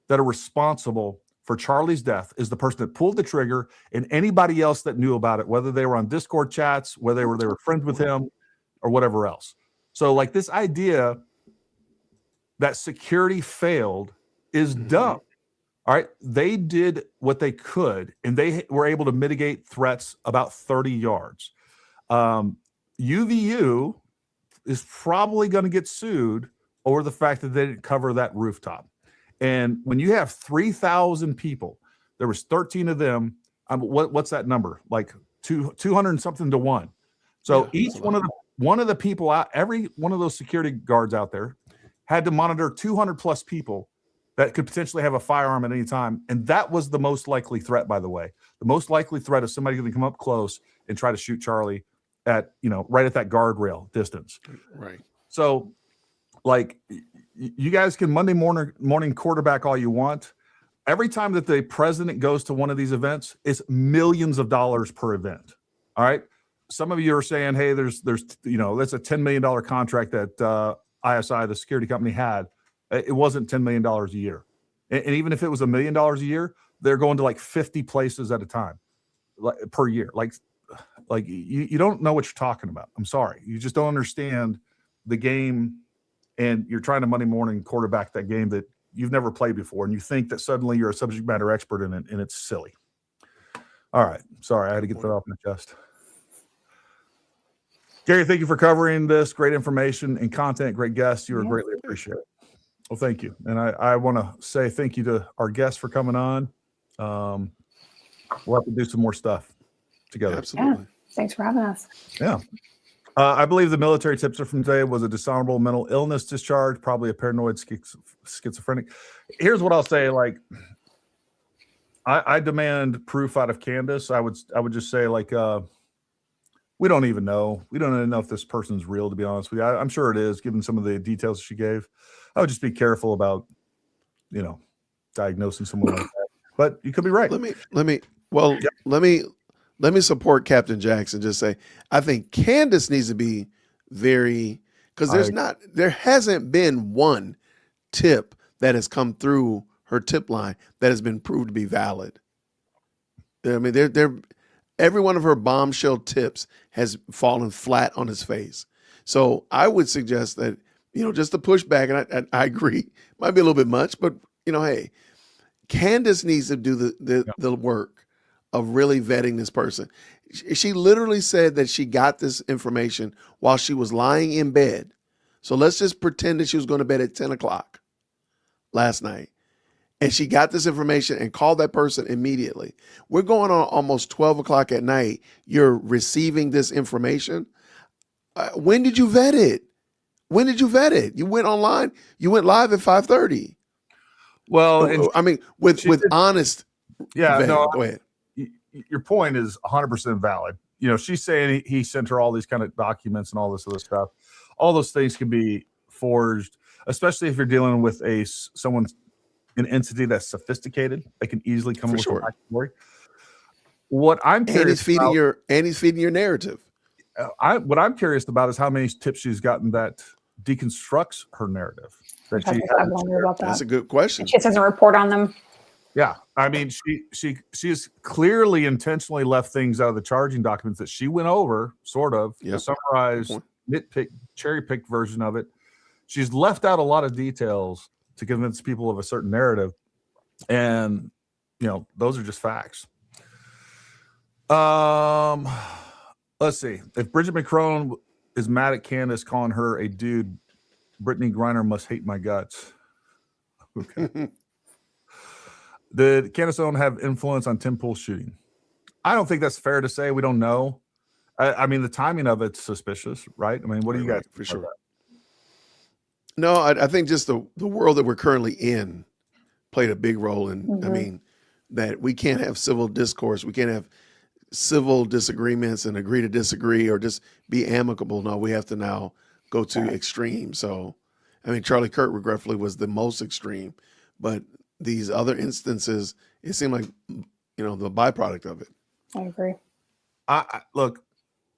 that are responsible for Charlie's death is the person that pulled the trigger, and anybody else that knew about it, whether they were on Discord chats, whether they were friends with him, or whatever else. So, like, this idea that security failed is dumb. All right. They did what they could, and they were able to mitigate threats about 30 yards. UVU is probably going to get sued over the fact that they didn't cover that rooftop. And when you have 3,000 people, there was 13 of them. What's that number? Like 200 and something to 1. So each one of the people out, every one of those security guards out there had to monitor 200 plus people that could potentially have a firearm at any time. And that was the most likely threat, by the way. The most likely threat is somebody going to come up close and try to shoot Charlie at, right at that guardrail distance. Right. So, like, you guys can Monday morning quarterback all you want. Every time that the president goes to one of these events, it's millions of dollars per event. All right. Some of you are saying, hey, there's that's a $10 million contract that ISI, the security company, had. It wasn't $10 million a year. And even if it was $1 million a year, they're going to like 50 places at a time per year. Like you don't know what you're talking about. I'm sorry. You just don't understand the game, and you're trying to Monday morning quarterback that game that you've never played before. And you think that suddenly you're a subject matter expert in it, and it's silly. All right. Sorry. I had to get that off my chest. Gary, thank you for covering this. Great information and content. Great guest. You were greatly appreciated. Well, thank you. And I want to say thank you to our guests for coming on. We'll have to do some more stuff together. Absolutely. Yeah. Thanks for having us. Yeah. I believe the military tips from today was a dishonorable mental illness discharge, probably a paranoid schizophrenic. Here's what I'll say. Like, I demand proof out of Candace. I would just say, like, we don't even know. We don't even know if this person's real, to be honest with you. I'm sure it is, given some of the details she gave. I would just be careful about, diagnosing someone like that. But you could be right. Let me support Captain Jackson. Just say, I think Candace needs to be because there hasn't been one tip that has come through her tip line that has been proved to be valid. I mean, every one of her bombshell tips has fallen flat on his face. So I would suggest that, just to push back, and I agree, might be a little bit much, but hey, Candace needs to do the work of really vetting this person. She literally said that she got this information while she was lying in bed. So let's just pretend that she was going to bed at 10 o'clock last night. And she got this information and called that person immediately. We're going on almost 12 o'clock at night. You're receiving this information. When did you vet it? You went online. You went live at 5:30. Well, I mean, with honest. Yeah, vetting. no. Go ahead. Your point is 100% valid. She's saying he sent her all these kind of documents and all this other stuff. All those things can be forged, especially if you're dealing with an entity that's sophisticated. They can easily come up with a backstory. What I'm curious about, he's feeding your narrative. What I'm curious about is how many tips she's gotten that deconstructs her narrative. I wonder about that. That's a good question. She just doesn't report on them. Yeah, I mean, she has clearly intentionally left things out of the charging documents that she went over, sort of, the summarized, cherry-picked version of it. She's left out a lot of details to convince people of a certain narrative, and those are just facts. Let's see. If Bridget McCrone is mad at Candace calling her a dude, Brittany Griner must hate my guts. Okay. Did Candace Owens have influence on Tim Pool's shooting? I don't think that's fair to say. We don't know. I mean, the timing of it's suspicious, right? I mean, what do you guys for sure? No, I think just the world that we're currently in played a big role in. I mean, that we can't have civil discourse. We can't have civil disagreements and agree to disagree or just be amicable. No, we have to now go to extreme. So, I mean, Charlie Kirk regretfully was the most extreme, but these other instances, it seemed like, the byproduct of it. I agree. I look,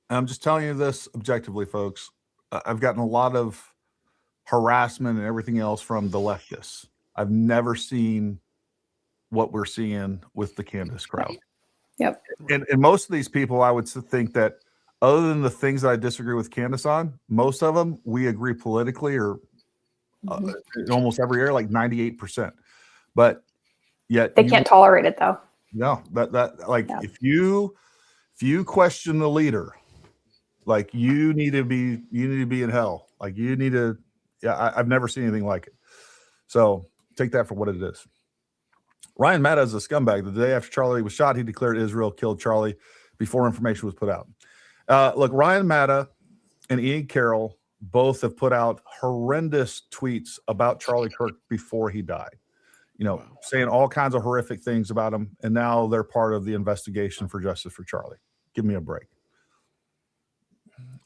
I'm just telling you this objectively, folks. I've gotten a lot of harassment and everything else from the leftists. I've never seen what we're seeing with the Candace crowd. Yep. And most of these people, I would think that other than the things that I disagree with Candace on, most of them we agree politically or in almost every area, like 98%. But yet they can't tolerate it though. No, if you question the leader, like you need to be in hell. Like you need to. Yeah, I've never seen anything like it. So take that for what it is. Ryan Matta is a scumbag. The day after Charlie was shot, he declared Israel killed Charlie before information was put out. Look, Ryan Matta and Ian Carroll both have put out horrendous tweets about Charlie Kirk before he died. Saying all kinds of horrific things about him, and now they're part of the investigation for justice for Charlie. Give me a break.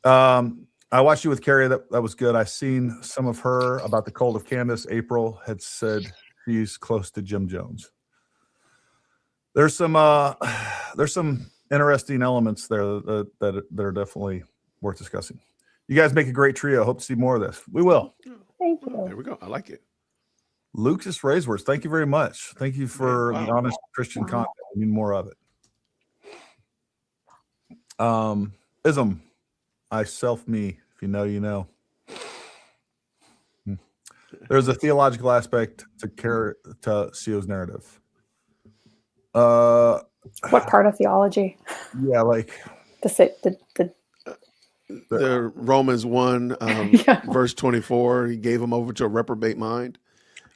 I watched you with Carrie. That was good. I seen some of her about the cult of Candace. April had said she's close to Jim Jones. There's some interesting elements there that are definitely worth discussing. You guys make a great trio. Hope to see more of this. We will. Thank you. There we go. I like it. Lucas Raisworth, thank you very much. Thank you for the honest Christian content. We need more of it. Ism, I self me. If you know, you know. There's a theological aspect to CO's narrative. What part of theology? Yeah, like the Romans 1, verse 24. He gave him over to a reprobate mind.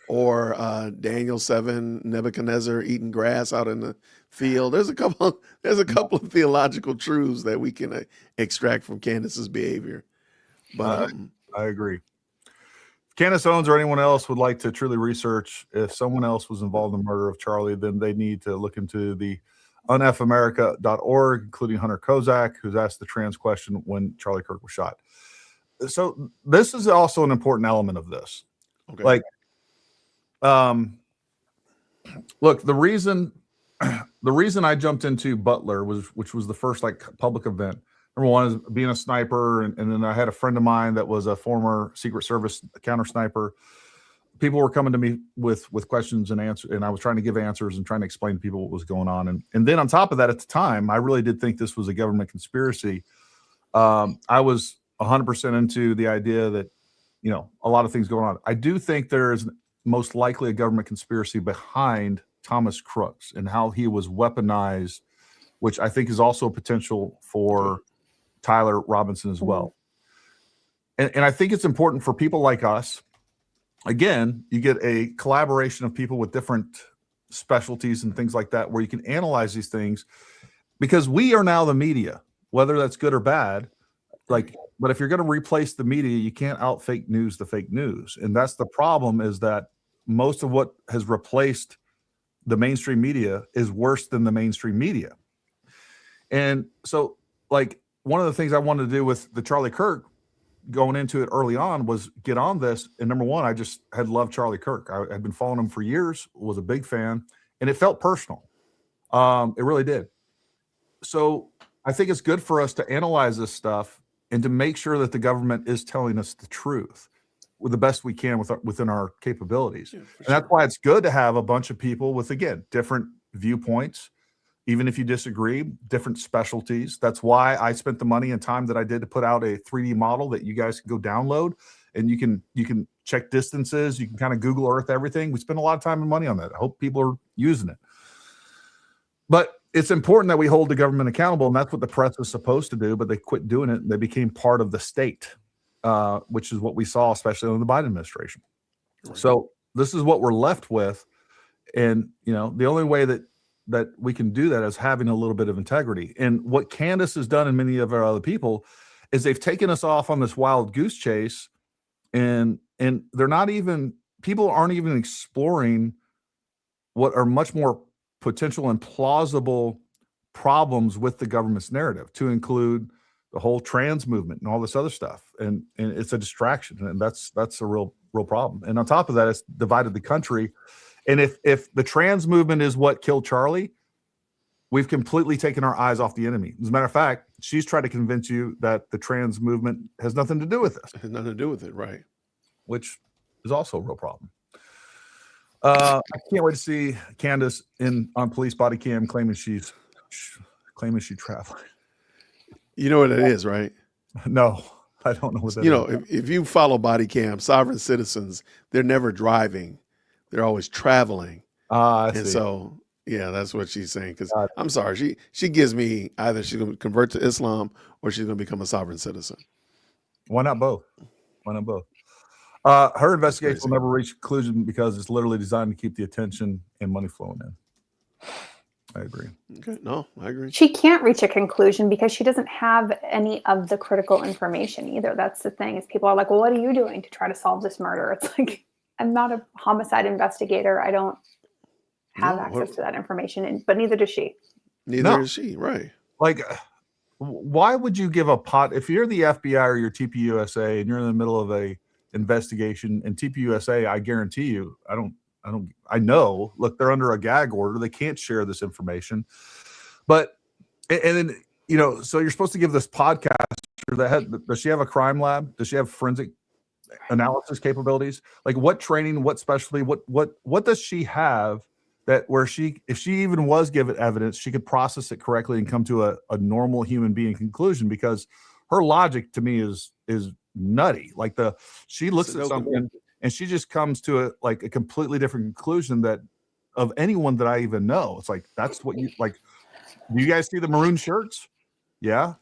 Or Daniel 7, Nebuchadnezzar eating grass out in the field. There's a couple of theological truths that we can extract from Candace's behavior. But I agree. If Candace Owens or anyone else would like to truly research if someone else was involved in the murder of Charlie, then they need to look into the unfamerica.org, including Hunter Kozak, who's asked the trans question when Charlie Kirk was shot. So this is also an important element of this. Okay. Look, the reason I jumped into Butler which was the first public event. Number one is being a sniper, and then I had a friend of mine that was a former Secret Service counter sniper. People were coming to me with questions and answers, and I was trying to give answers and trying to explain to people what was going on. And then on top of that, at the time, I really did think this was a government conspiracy. I was 100% into the idea that a lot of things going on. I do think there is most likely a government conspiracy behind Thomas Crooks and how he was weaponized, which I think is also a potential for Tyler Robinson as well. And I think it's important for people like us. Again, you get a collaboration of people with different specialties and things like that, where you can analyze these things, because we are now the media, whether that's good or bad. But if you're going to replace the media, you can't out fake news the fake news. And that's the problem, is that most of what has replaced the mainstream media is worse than the mainstream media. And so, one of the things I wanted to do with the Charlie Kirk going into it early on was get on this. And number one, I just had loved Charlie Kirk. I had been following him for years, was a big fan, and it felt personal. It really did. So I think it's good for us to analyze this stuff and to make sure that the government is telling us the truth with the best we can within our capabilities. Yeah, and that's why it's good to have a bunch of people with, again, different viewpoints, even if you disagree, different specialties. That's why I spent the money and time that I did to put out a 3D model that you guys can go download, and you can check distances. You can kind of Google Earth everything. We spend a lot of time and money on that. I hope people are using it. But it's important that we hold the government accountable, and that's what the press was supposed to do, but they quit doing it. And they became part of the state. which is what we saw, especially in the Biden administration. Right. So this is what we're left with. And, the only way that we can do that is having a little bit of integrity. And what Candace has done and many of our other people is they've taken us off on this wild goose chase, and they're not even, people aren't even exploring what are much more potential and plausible problems with the government's narrative, to include the whole trans movement and all this other stuff. And it's a distraction, and that's a real problem. And on top of that, it's divided the country. And if the trans movement is what killed Charlie, we've completely taken our eyes off the enemy. As a matter of fact, she's tried to convince you that the trans movement has nothing to do with this. It has nothing to do with it, right? Which is also a real problem. I can't wait to see Candace on police body cam claiming she's traveling. You know what it is, right? No, I don't know what that is. If you follow body cam, sovereign citizens, they're never driving. They're always traveling. I And see. so, yeah, that's what she's saying. Because I'm sorry, she gives me either she's going to convert to Islam or she's going to become a sovereign citizen. Why not both? Her investigation will never reach a conclusion because it's literally designed to keep the attention and money flowing in. I agree. Okay, no, I agree. She can't reach a conclusion because she doesn't have any of the critical information either. That's the thing, is people are like, well, what are you doing to try to solve this murder? It's like, I'm not a homicide investigator. I don't have access to that information, but neither does she. Neither is she, right? Like, why would you give a pot if you're the FBI or you're TPUSA and you're in the middle of a investigation, and TPUSA, I guarantee you, I know, look, they're under a gag order. They can't share this information. But, and then, so you're supposed to give this podcaster does she have a crime lab? Does she have forensic analysis capabilities? Like, what training, what specialty, what does she have that where if she even was given evidence, she could process it correctly and come to a normal human being conclusion? Because her logic to me is nutty. Like she looks at something and she just comes to a completely different conclusion that of anyone that I even know. It's like, that's what you like. Do you guys see the maroon shirts? Yeah.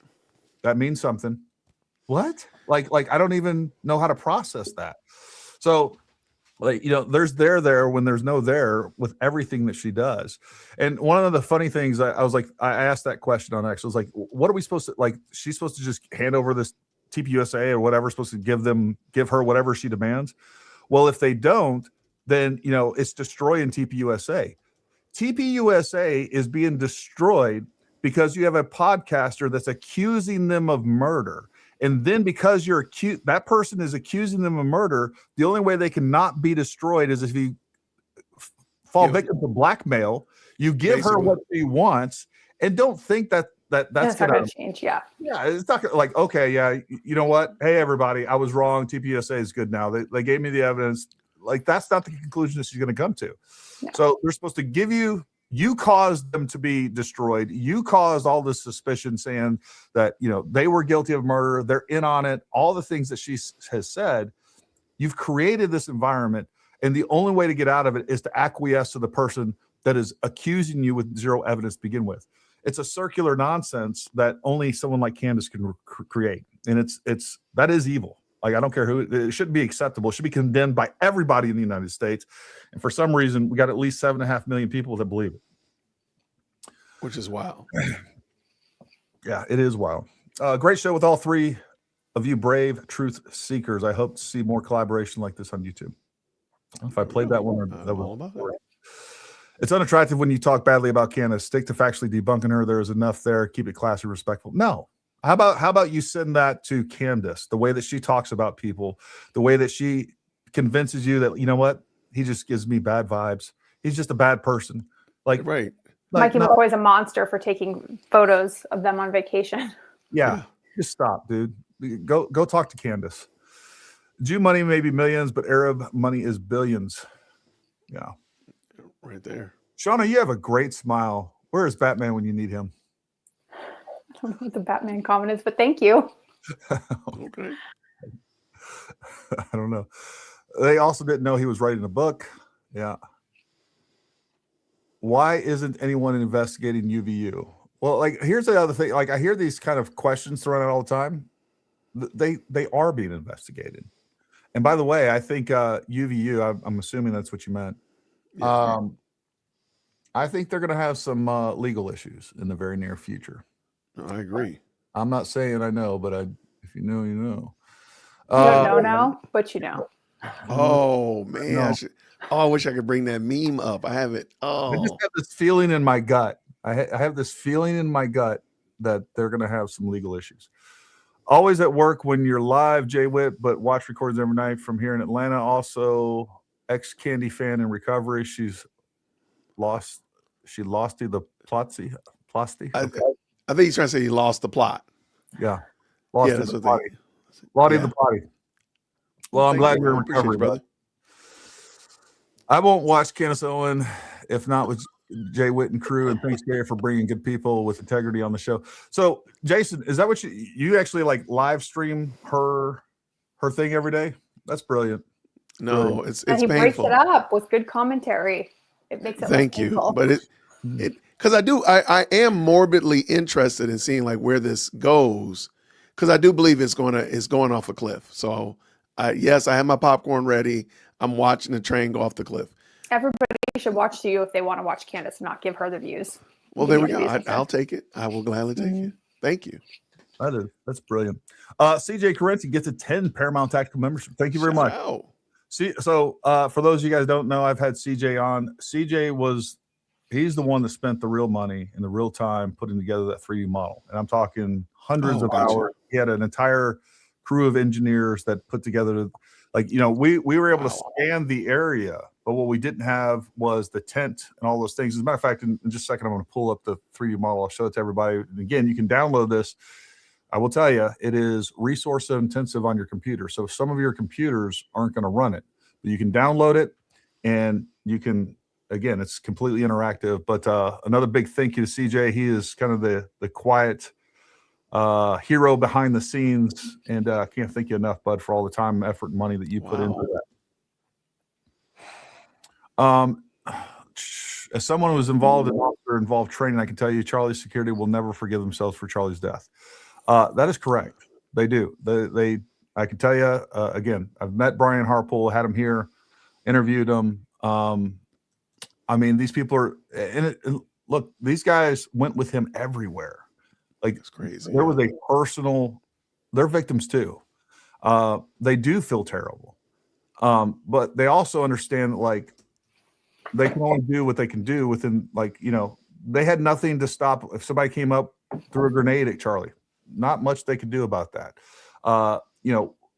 That means something. What? Like I don't even know how to process that. So there's there when there's no there with everything that she does. And one of the funny things I was like, I asked that question on X. I was like, what are we supposed to, like, she's supposed to just hand over this TPUSA or whatever, supposed to give her whatever she demands. Well, if they don't, then, it's destroying TPUSA. TPUSA is being destroyed because you have a podcaster that's accusing them of murder. And then because that person is accusing them of murder, the only way they cannot be destroyed is if you fall victim to blackmail. You give her what she wants, and don't think that's not going to change. Yeah. Yeah. It's not like, okay, yeah, you know what? Hey, everybody, I was wrong. TPUSA is good now. They gave me the evidence. Like, that's not the conclusion that she's going to come to. No. So they're supposed to give you caused them to be destroyed. You caused all this suspicion saying that, they were guilty of murder. They're in on it. All the things that she has said, you've created this environment. And the only way to get out of it is to acquiesce to the person that is accusing you with zero evidence to begin with. It's a circular nonsense that only someone like Candace can create. And that is evil. Like, I don't care who, it shouldn't be acceptable. It should be condemned by everybody in the United States. And for some reason, we got at least 7.5 million people that believe it. Which is wild. Yeah, it is wild. Great show with all three of you brave truth seekers. I hope to see more collaboration like this on YouTube. If I played that one, that was it's unattractive when you talk badly about Candace. Stick to factually debunking her. There is enough there. Keep it classy, respectful. No. How about you send that to Candace? The way that she talks about people, the way that she convinces you that, you know what, he just gives me bad vibes. He's just a bad person. Like, right. Mikey McCoy's a monster for taking photos of them on vacation. Yeah. Just stop, dude. Go talk to Candace. Jew money may be millions, but Arab money is billions. Yeah. Right there. Shawna, you have a great smile. Where is Batman when you need him? I don't know what the Batman comment is, but thank you. Okay. I don't know. They also didn't know he was writing a book. Yeah. Why isn't anyone investigating UVU? Well, like, here's the other thing. Like, I hear these kind of questions thrown out all the time. they are being investigated. And by the way, I think UVU, I'm assuming that's what you meant. Yeah. I think they're going to have some legal issues in the very near future. No, I agree. I'm not saying I know, but if you know, you know. You don't know now, but you know. Oh man, No. I wish I could bring that meme up. I have it. I just Oh, have this feeling in my gut. I have this feeling in my gut that they're going to have some legal issues. Always at work when you're live, Jay Witt, but watch recordings every night from here in Atlanta. Also, ex-Candy fan in recovery. She lost to the Plotzy. I think he's trying to say he lost the plot. Yeah. Lost Yeah, to that's the what potty. they. Lottie Yeah. the potty. Well, I'm glad you. you're in I appreciate recovery, you, brother. I won't watch Candace Owens if not with Jay Witt and crew. And thanks, Gary, for bringing good people with integrity on the show. So, Jason, is that what you actually like live stream her thing every day? That's brilliant. No, Brilliant. it's And he painful. breaks it up with good commentary. It makes it Thank less you, painful. but it because I am morbidly interested in seeing like where this goes, because I do believe it's going off a cliff. So yes, I have my popcorn ready. I'm watching the train go off the cliff. Everybody should watch you if they want to watch Candace and not give her the views. Well, there we go. I'll take it. I will gladly take it. Thank you. That's brilliant. CJ Carenti gets a 10 Paramount Tactical membership. Thank you very much. Out. See, so for those of you guys don't know, I've had CJ on. CJ he's the one that spent the real money and the real time putting together that 3D model. And I'm talking hundreds of hours. He had an entire crew of engineers that put together, like, we were able to scan the area, but what we didn't have was the tent and all those things. As a matter of fact, in just a second, I'm going to pull up the 3D model. I'll show it to everybody. And again, you can download this. I will tell you, it is resource intensive on your computer. So some of your computers aren't going to run it, but you can download it and you can, again, it's completely interactive. But another big thank you to CJ. He is kind of the quiet hero behind the scenes. And I can't thank you enough, bud, for all the time, effort, and money that you put into that. As someone who was involved in officer-involved training, I can tell you Charlie's security will never forgive themselves for Charlie's death. That is correct. They do. I can tell you, again, I've met Brian Harpool, had him here, interviewed him. I mean, these people are, and look, these guys went with him everywhere. Like, it's crazy. There was a personal, they're victims too. They do feel terrible. But they also understand, like, they can only do what they can do within, like, they had nothing to stop if somebody came up, threw a grenade at Charlie. Not much they could do about that.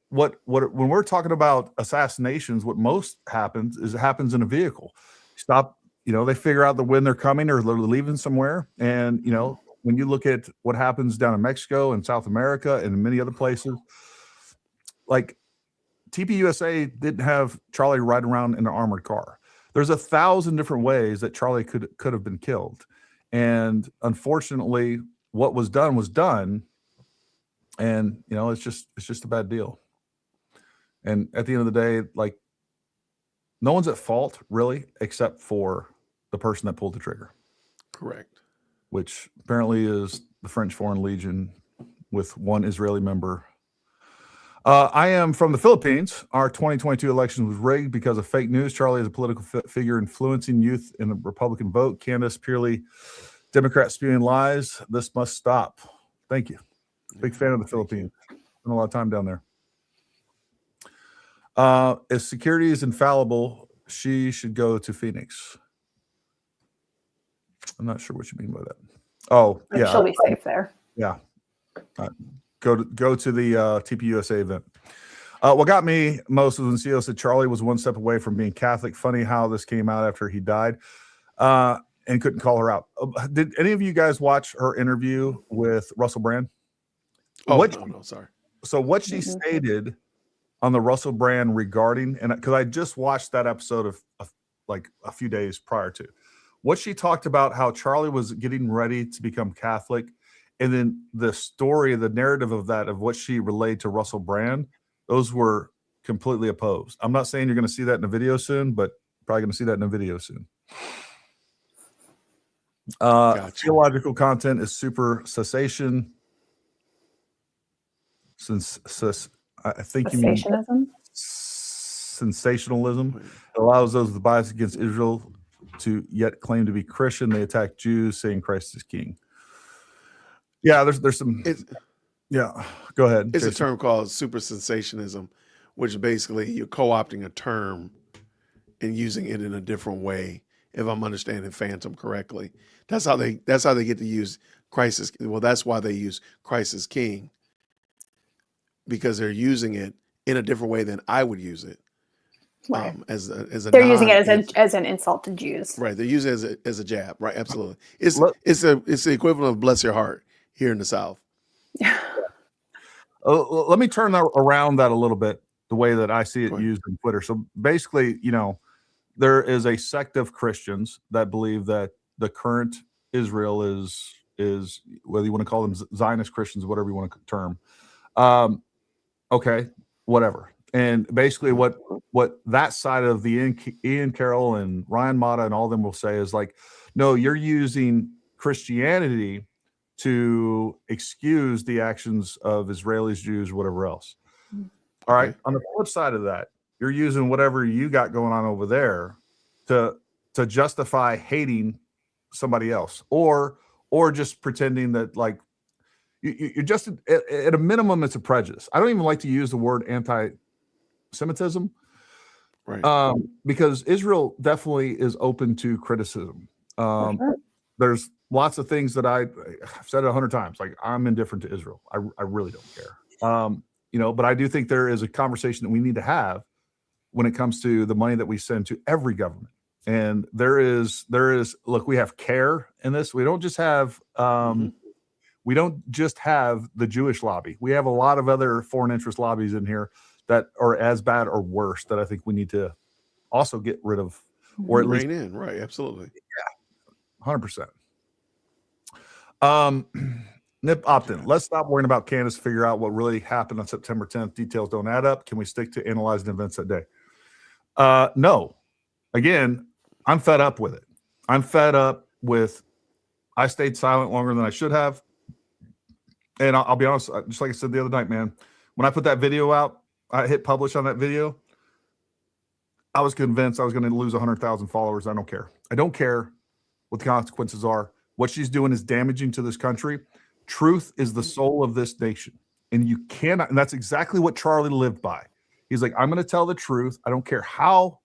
What when we're talking about assassinations, what most happens is it happens in a vehicle. Stop, they figure out when they're coming or they're leaving somewhere. And, when you look at what happens down in Mexico and South America and many other places, like TPUSA didn't have Charlie ride around in an armored car. There's 1,000 different ways that Charlie could have been killed. And unfortunately, what was done. And, it's just a bad deal. And at the end of the day, like, no one's at fault really, except for the person that pulled the trigger. Correct. Which apparently is the French Foreign Legion with one Israeli member. I am from the Philippines. Our 2022 election was rigged because of fake news. Charlie is a political figure influencing youth in the Republican vote. Candace, purely Democrat spewing lies. This must stop. Thank you. Big fan of the Philippines. Spent a lot of time down there. If security is infallible, she should go to Phoenix. I'm not sure what you mean by that. Oh, yeah. She'll be safe there. Yeah. Go to the TPUSA event. What got me most was when CEO said Charlie was one step away from being Catholic. Funny how this came out after he died and couldn't call her out. Did any of you guys watch her interview with Russell Brand? Oh, no, sorry. So what she stated on the Russell Brand regarding, and because I just watched that episode of like a few days prior to, what she talked about how Charlie was getting ready to become Catholic, and then the story, the narrative of that, of what she relayed to Russell Brand, those were completely opposed. I'm not saying you're going to see that in a video soon, but probably going to see that in a video soon. Gotcha. Theological content is super cessation. I think you mean sensationalism. It allows those with bias against Israel to yet claim to be Christian. They attack Jews, saying Christ is king. Yeah, there's some. Yeah, go ahead. It's a term called super sensationism, which basically you're co-opting a term and using it in a different way. If I'm understanding Phantom correctly, that's how they get to use Christ as, well, that's why they use Christ as king, because they're using it in a different way than I would use it. Right. They're using it as an insult to Jews. Right. They're using it as a jab. Right. Absolutely. It's the equivalent of bless your heart here in the South. Let me turn around that a little bit, the way that I see it used on Twitter. So basically, there is a sect of Christians that believe that the current Israel is whether you want to call them Zionist Christians, whatever you want to term. Okay, whatever. And basically what that side of the Ian Carroll and Ryan Mata and all of them will say is like, no, you're using Christianity to excuse the actions of Israelis, Jews, whatever else. All right. On the flip side of that, you're using whatever you got going on over there to justify hating somebody else, or just pretending that like you're just at a minimum, it's a prejudice. I don't even like to use the word anti-Semitism, right? Because Israel definitely is open to criticism. There's lots of things that I've said it 100 times. Like, I'm indifferent to Israel. I really don't care. But I do think there is a conversation that we need to have when it comes to the money that we send to every government. And there is, look, we have CARE in this. We don't just have, we don't just have the Jewish lobby. We have a lot of other foreign interest lobbies in here that are as bad or worse that I think we need to also get rid of, or at least rein in. Right. Absolutely. Yeah. 100%. Nip opt-in. Let's stop worrying about Candace. Figure out what really happened on September 10th. Details don't add up. Can we stick to analyzing events that day? No. Again, I'm fed up with it. I'm fed up with, I stayed silent longer than I should have. And I'll be honest, just like I said the other night, man, when I put that video out, I hit publish on that video, I was convinced I was going to lose 100,000 followers. I don't care. I don't care what the consequences are. What she's doing is damaging to this country. Truth is the soul of this nation. And you cannot, and that's exactly what Charlie lived by. He's like, I'm going to tell the truth. I don't care how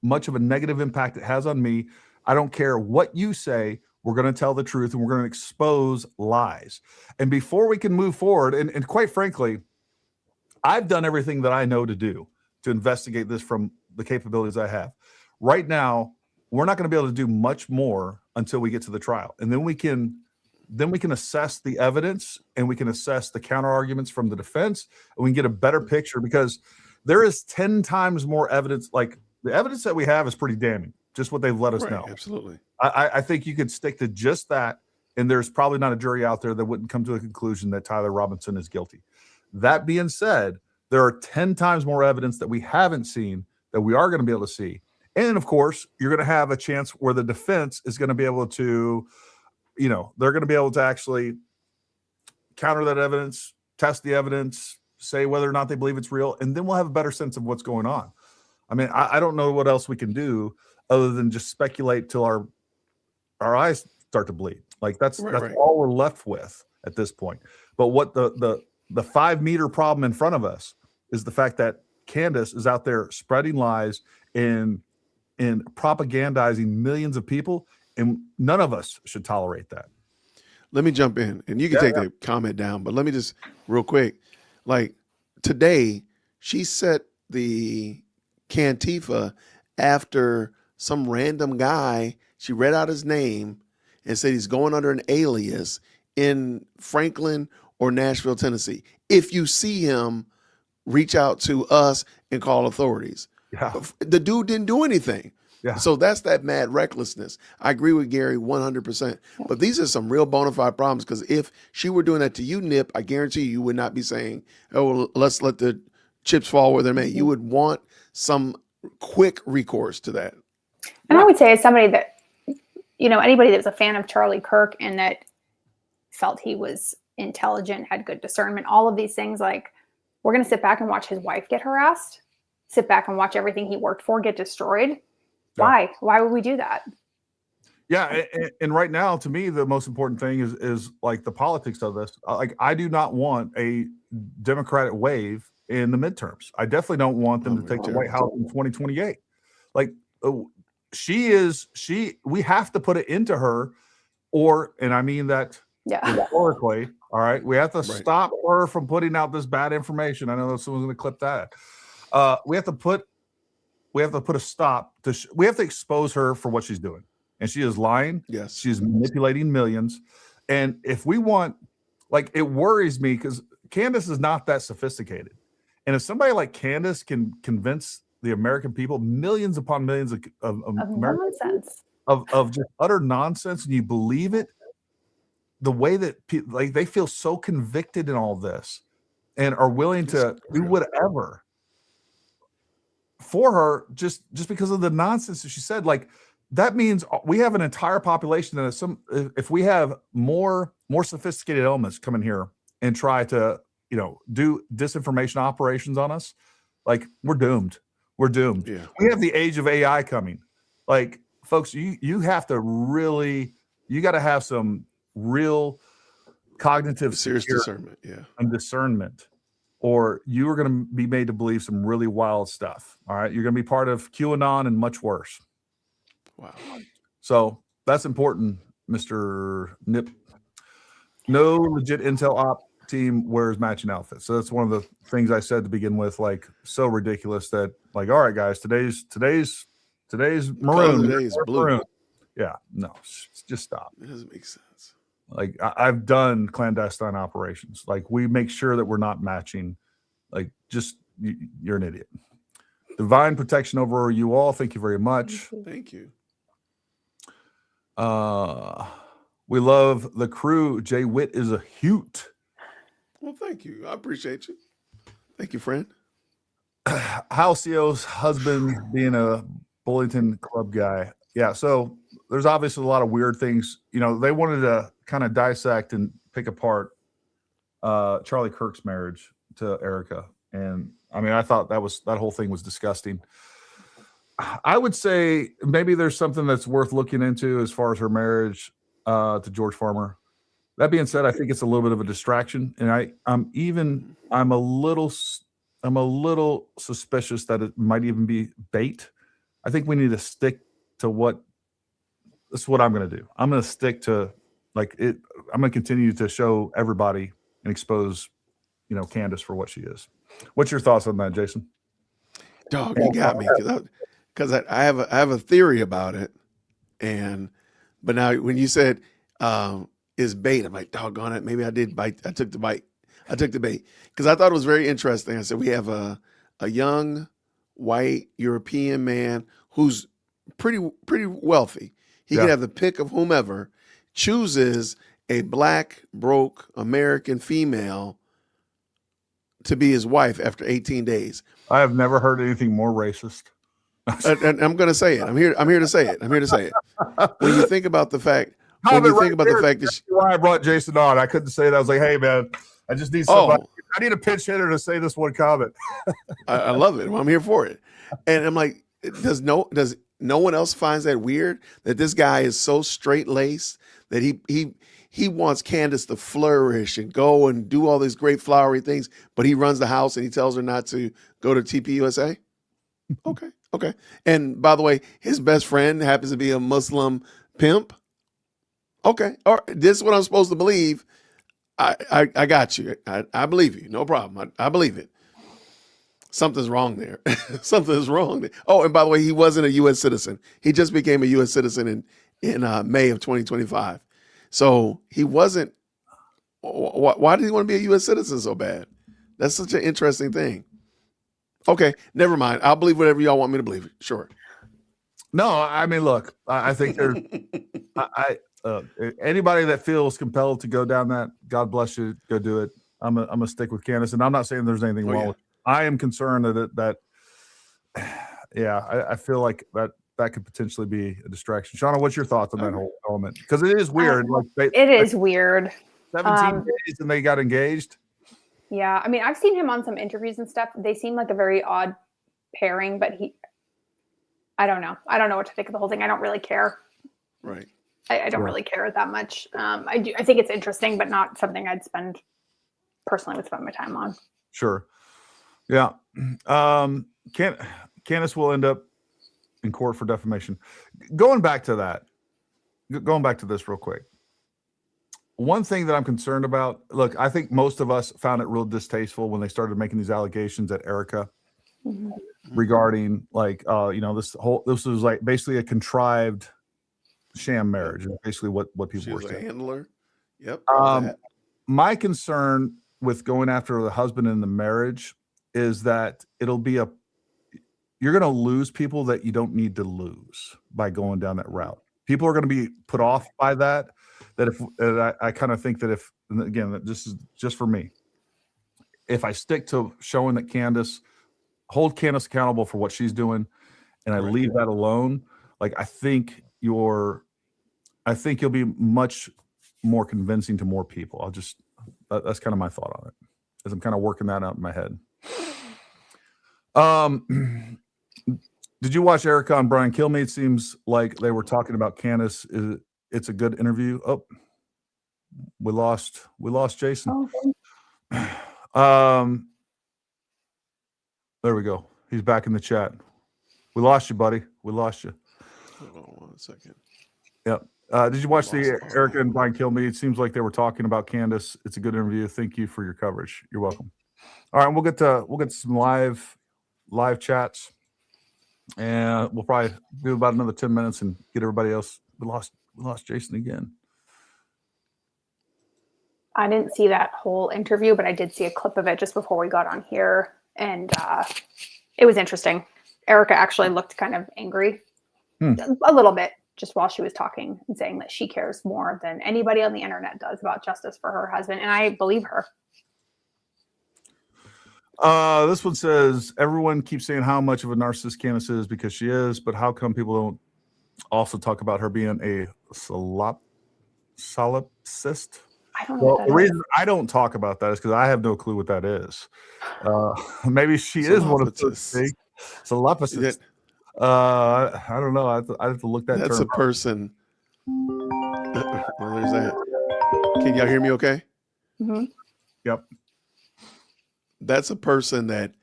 much of a negative impact it has on me. I don't care what you say. We're going to tell the truth and we're going to expose lies. And before we can move forward, and quite frankly, I've done everything that I know to do to investigate this from the capabilities I have. Right now, we're not going to be able to do much more until we get to the trial. And then we can assess the evidence and we can assess the counter arguments from the defense, and we can get a better picture, because there is 10 times more evidence. Like, the evidence that we have is pretty damning, just what they've let us know. Absolutely. I think you could stick to just that, and there's probably not a jury out there that wouldn't come to a conclusion that Tyler Robinson is guilty. That being said, there are 10 times more evidence that we haven't seen that we are going to be able to see. And of course, you're going to have a chance where the defense is going to be able to, they're going to be able to actually counter that evidence, test the evidence, say whether or not they believe it's real, and then we'll have a better sense of what's going on. I mean, I don't know what else we can do other than just speculate till our eyes start to bleed. Like, that's all we're left with at this point. But what the 5-meter problem in front of us is the fact that Candace is out there spreading lies and propagandizing millions of people, and none of us should tolerate that. Let me jump in, and you can take the comment down, but let me just real quick, like, today she set the Cantifa after some random guy. She read out his name and said he's going under an alias in Franklin or Nashville, Tennessee. If you see him, reach out to us and call authorities. Yeah. The dude didn't do anything. Yeah. So that's that mad recklessness. I agree with Gary 100%. But these are some real bona fide problems, because if she were doing that to you, Nip, I guarantee you would not be saying, oh, well, let's let the chips fall where they're made. You would want some quick recourse to that. And I would say, as somebody that, anybody that was a fan of Charlie Kirk and that felt he was intelligent, had good discernment, all of these things, like, we're going to sit back and watch his wife get harassed, sit back and watch everything he worked for get destroyed. Yeah. Why would we do that? Yeah. And right now, to me, the most important thing is like the politics of this. Like, I do not want a Democratic wave in the midterms. I definitely don't want them to take the White House in 2028. Like, we have to put it into her, and I mean that rhetorically. All right. We have to stop her from putting out this bad information. I know that someone's going to clip that. We have to put a stop to, we have to expose her for what she's doing. And she is lying. Yes. She's manipulating millions. And if we want, like, it worries me because Candace is not that sophisticated. And if somebody like Candace can convince the American people, millions upon millions of nonsense, of just utter nonsense, and you believe it, the way that like they feel so convicted in all this and are willing to do whatever for her just because of the nonsense that she said, like, that means we have an entire population that if we have more sophisticated elements come in here and try to, do disinformation operations on us, like, we're doomed. We're doomed. Yeah. We have the age of AI coming. Like, folks, you have to really, you got to have some real cognitive serious discernment, and discernment, or you are going to be made to believe some really wild stuff. All right, you're going to be part of QAnon and much worse. Wow. So that's important, Mr. Nip. No legit intel op team wears matching outfits. So that's one of the things I said to begin with, like, so ridiculous that, like, all right, guys, today's maroon. Today's blue. Maroon. Yeah, no, just stop. It doesn't make sense. Like, I've done clandestine operations. Like, we make sure that we're not matching. Like, just, you're an idiot. Divine protection over you all. Thank you very much. Thank you. We love the crew. Jay Witt is a hoot. Well, thank you. I appreciate you. Thank you, friend. Halcyon's husband being a Bullington Club guy. Yeah, so there's obviously a lot of weird things. They wanted to kind of dissect and pick apart Charlie Kirk's marriage to Erika. And I mean, I thought that whole thing was disgusting. I would say maybe there's something that's worth looking into as far as her marriage to George Farmer. That being said, I think it's a little bit of a distraction, and I'm a little suspicious that it might even be bait. I think we need to stick to that's what I'm going to do. I'm going to stick to, like, it. I'm going to continue to show everybody and expose, Candace for what she is. What's your thoughts on that, Jason? Dog, you got me, because I have a theory about it, but now when you said is bait, I'm like, doggone it, maybe I did bite. I took the bait because I thought it was very interesting. I said we have a young white European man who's pretty wealthy. He can have the pick of whomever, chooses a black, broke American female to be his wife after 18 days. I have never heard anything more racist. And I'm going to say it. I'm here to say it. When you think about the fact, that why I brought Jason on, I couldn't say that. I was like, hey man, I just need somebody. I need a pinch hitter to say this one comment. I love it. Well, I'm here for it. And I'm like, does no one else finds that weird that this guy is so straight laced that he wants Candace to flourish and go and do all these great flowery things, but he runs the house and he tells her not to go to TPUSA? Okay. And by the way, his best friend happens to be a Muslim pimp. Okay. All right. This is what I'm supposed to believe. I got you. I believe you. No problem. I believe it. Something's wrong there. Something's wrong there. Oh, and by the way, he wasn't a U.S. citizen. He just became a U.S. citizen in May of 2025. So he wasn't. Why did he want to be a U.S. citizen so bad? That's such an interesting thing. Okay, never mind. I'll believe whatever y'all want me to believe. Sure. No, I mean, look, I think there's anybody that feels compelled to go down that, God bless you, go do it. I'm gonna stick with Candace, and I'm not saying there's anything wrong with it. I am concerned I feel like that could potentially be a distraction. Shawna, what's your thoughts on that whole element? Because it is weird. It is weird. 17 days and they got engaged. Yeah. I mean, I've seen him on some interviews and stuff. They seem like a very odd pairing, but I don't know. I don't know what to think of the whole thing. I don't really care. Right. I don't really care that much. I think it's interesting, but not something I'd personally would spend my time on. Sure. Yeah. Candace will end up in court for defamation. Going back to this real quick. One thing that I'm concerned about, look, I think most of us found it real distasteful when they started making these allegations at Erika regarding this was like basically a contrived sham marriage. Basically what people She were was a saying. handler. Yep. My concern with going after the husband in the marriage is that you're going to lose people that you don't need to lose by going down that route. People are going to be put off by that. I kind of think that again, this is just for me. If I stick to showing that hold Candace accountable for what she's doing, and I leave that alone, like I think you'll be much more convincing to more people. That's kind of my thought on it, as I'm kind of working that out in my head. Did you watch Erika on Brian Kilmeade? It seems like they were talking about Candace. It's a good interview. Oh, we lost Jason. Oh, there we go. He's back in the chat. We lost you, buddy. We lost you. Hold on 1 second. Yep. Did you watch the Erika and Brian Kilmeade? It seems like they were talking about Candace. It's a good interview. Thank you for your coverage. You're welcome. All right, we'll get to some live chats, and we'll probably do about another 10 minutes and get everybody else. We lost Jason again. I didn't see that whole interview, but I did see a clip of it just before we got on here, and it was interesting. Erika actually looked kind of angry, a little bit, just while she was talking and saying that she cares more than anybody on the internet does about justice for her husband, and I believe her. This one says, everyone keeps saying how much of a narcissist Candace is because she is, but how come people don't also talk about her being a solipsist? I don't know what that the is. reason I don't talk about that is because I have no clue what that is. Maybe she is one of those things. Solipsist. I don't know. I have to look that That's term a person. Well, there's that. Can y'all hear me okay? Mm-hmm. Yep. That's a person that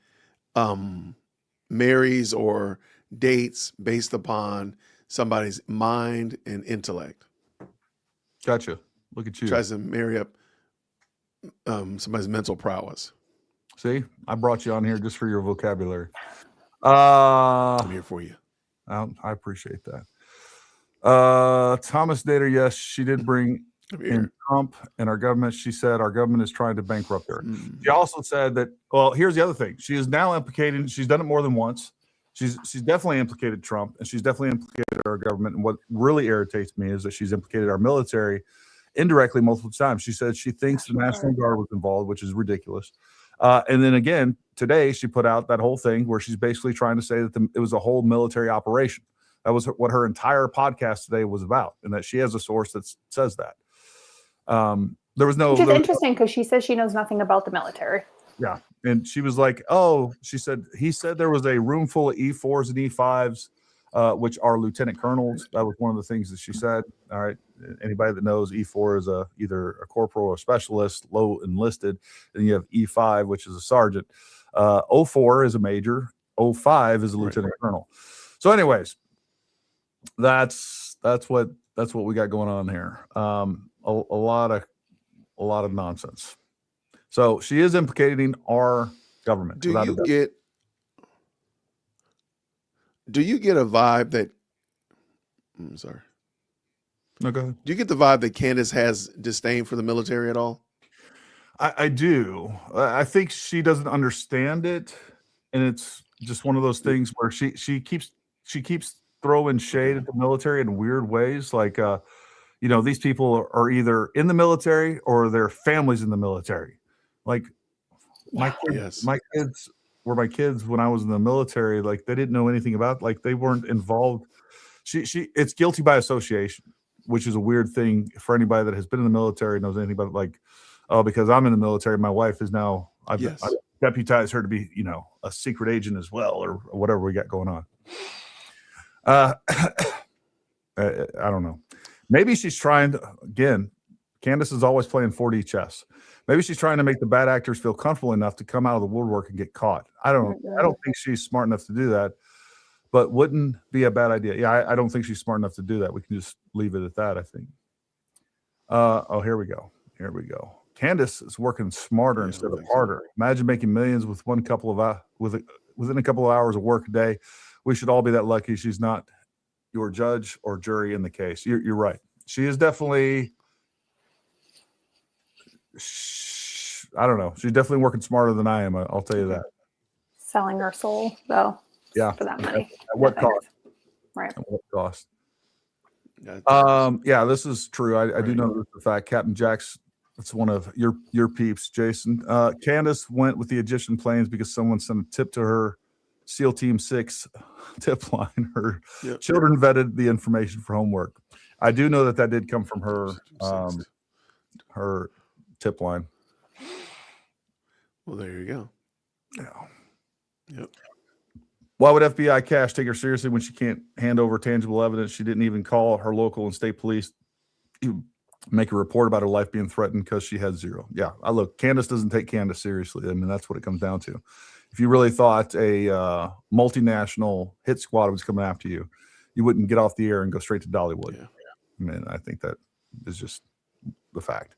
marries or dates based upon somebody's mind and intellect. Gotcha. Look at you. Tries to marry up somebody's mental prowess. See, I brought you on here just for your vocabulary. I'm here for you. I appreciate that. Thomas Nader, yes, she did bring in Trump and our government. She said our government is trying to bankrupt her. She also said that, well, here's the other thing. She is now implicated. She's done it more than once. She's definitely implicated Trump, and she's definitely implicated our government. And what really irritates me is that she's implicated our military indirectly multiple times. She said she thinks the National Guard was involved, which is ridiculous. And then again, today she put out that whole thing where she's basically trying to say that it was a whole military operation. That was what her entire podcast today was about, and that she has a source that says that. There was no. Which is interesting because she says she knows nothing about the military. Yeah, and she was like, "Oh," she said. He said there was a room full of E4s and E5s, which are lieutenant colonels. That was one of the things that she said. All right, anybody that knows, E4 is either a corporal or a specialist, low enlisted. Then you have E5, which is a sergeant. 04 is a major. 05 is a lieutenant colonel. So, anyways, that's what we got going on here. A lot of nonsense. So she is implicating our government. Do you get a vibe that? I'm sorry. No, go ahead. Do you get the vibe that Candace has disdain for the military at all? I do. I think she doesn't understand it, and it's just one of those things where she keeps throwing shade at the military in weird ways. Like, these people are either in the military or their families in the military. Like my kids were my kids when I was in the military. Like they didn't know anything about. Like they weren't involved. It's guilty by association, which is a weird thing for anybody that has been in the military and knows anything about it. Like, oh, because I'm in the military, my wife is now I deputize her to be, a secret agent as well, or whatever we got going on. I don't know. Maybe she's trying to, again, Candace is always playing 4D chess. Maybe she's trying to make the bad actors feel comfortable enough to come out of the woodwork and get caught. I don't think she's smart enough to do that, but wouldn't be a bad idea. Yeah, I don't think she's smart enough to do that. We can just leave it at that, I think. Here we go. Candace is working smarter instead of harder. Imagine making millions with within a couple of hours of work a day. We should all be that lucky she's not your judge or jury in the case. You're right. She is definitely, I don't know. She's definitely working smarter than I am. I'll tell you that. Selling her soul, though. Yeah. For that money. At what cost? Right. At what cost? Yeah, this is true. I do know this for a fact. Captain Jack's, it's one of your peeps, Jason. Candace went with the Egyptian planes because someone sent a tip to her SEAL Team 6 tip line. Her children vetted the information for homework. I do know that did come from her her tip line. Well, there you go. Yeah. Yep. Why would FBI Cash take her seriously when she can't hand over tangible evidence? She didn't even call her local and state police to make a report about her life being threatened because she had zero. Yeah, look, Candace doesn't take Candace seriously. I mean, that's what it comes down to. If you really thought a multinational hit squad was coming after you, you wouldn't get off the air and go straight to Dollywood. Yeah. I mean, I think that is just the fact.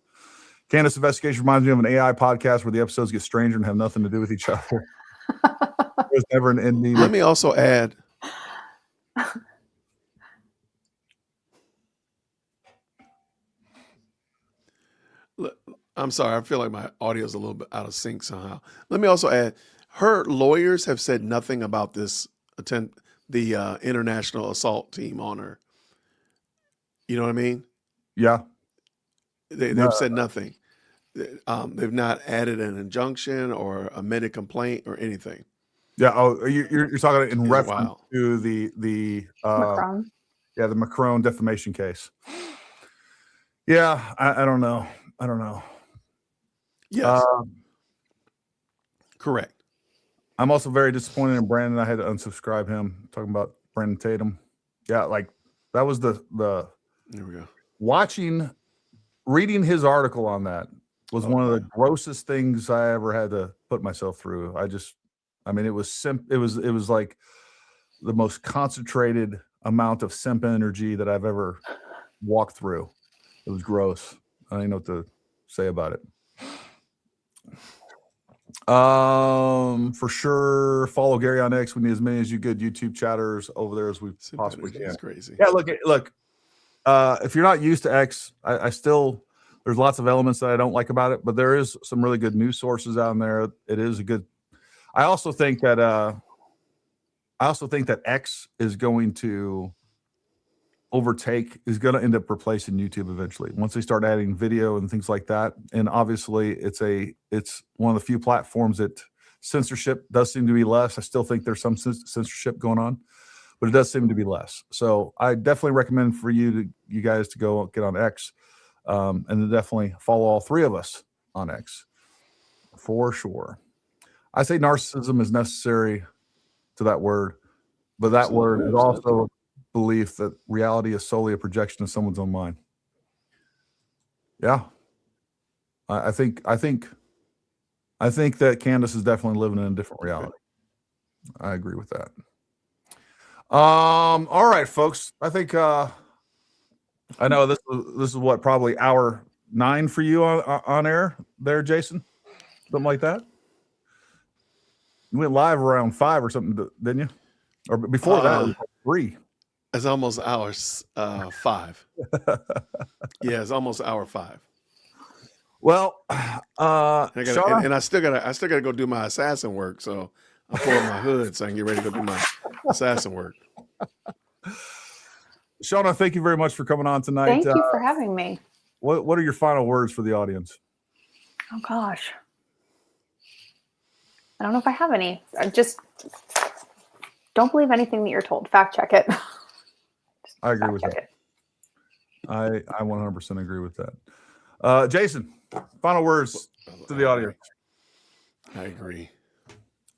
Candace investigation reminds me of an AI podcast where the episodes get stranger and have nothing to do with each other. There's never an ending. Let me also add. I'm sorry. I feel like my audio is a little bit out of sync somehow. Let me also add, her lawyers have said nothing about this the international assault team on her. You know what I mean? Yeah. They've said nothing. They've not added an injunction or amended complaint or anything. Yeah. Oh, you're talking in reference to the Macron. Yeah, the Macron defamation case. Yeah, I don't know. Yes. Correct. I'm also very disappointed in Brandon. I had to unsubscribe him. Talking about Brandon Tatum. Yeah, like that was the there we go. Reading his article on that was one of the grossest things I ever had to put myself through. It was like the most concentrated amount of simp energy that I've ever walked through. It was gross. I don't know what to say about it. For sure, follow Gary on X. We need as many as you good YouTube chatters over there as we possibly can. That's crazy. Yeah, look. If you're not used to X, I still, there's lots of elements that I don't like about it, but there is some really good news sources out there. It is a good. I also think that X is going to is going to end up replacing YouTube eventually once they start adding video and things like that. And obviously it's one of the few platforms that censorship does seem to be less. I still think there's some censorship going on, but it does seem to be less. So I definitely recommend for you guys to go get on X, and then definitely follow all three of us on X for sure. I say narcissism is necessary to that word, but that word is also belief that reality is solely a projection of someone's own mind. Yeah. I think that Candace is definitely living in a different reality. I agree with that. All right, folks. I think I know this is what, probably hour 9 for you on air there, Jason? Something like that? You went live around 5 or something, didn't you? Or before that, it was like 3. It's almost hours 5. Yeah, it's almost hour 5. Well, Shawna, and I still gotta go do my assassin work. So I pull up my hood so I can get ready to go do my assassin work. Shawna, thank you very much for coming on tonight. Thank you for having me. What are your final words for the audience? Oh gosh, I don't know if I have any. Just don't believe anything that you're told. Fact check it. I agree with that. I 100% agree with that. Jason, final words to the audience. I agree.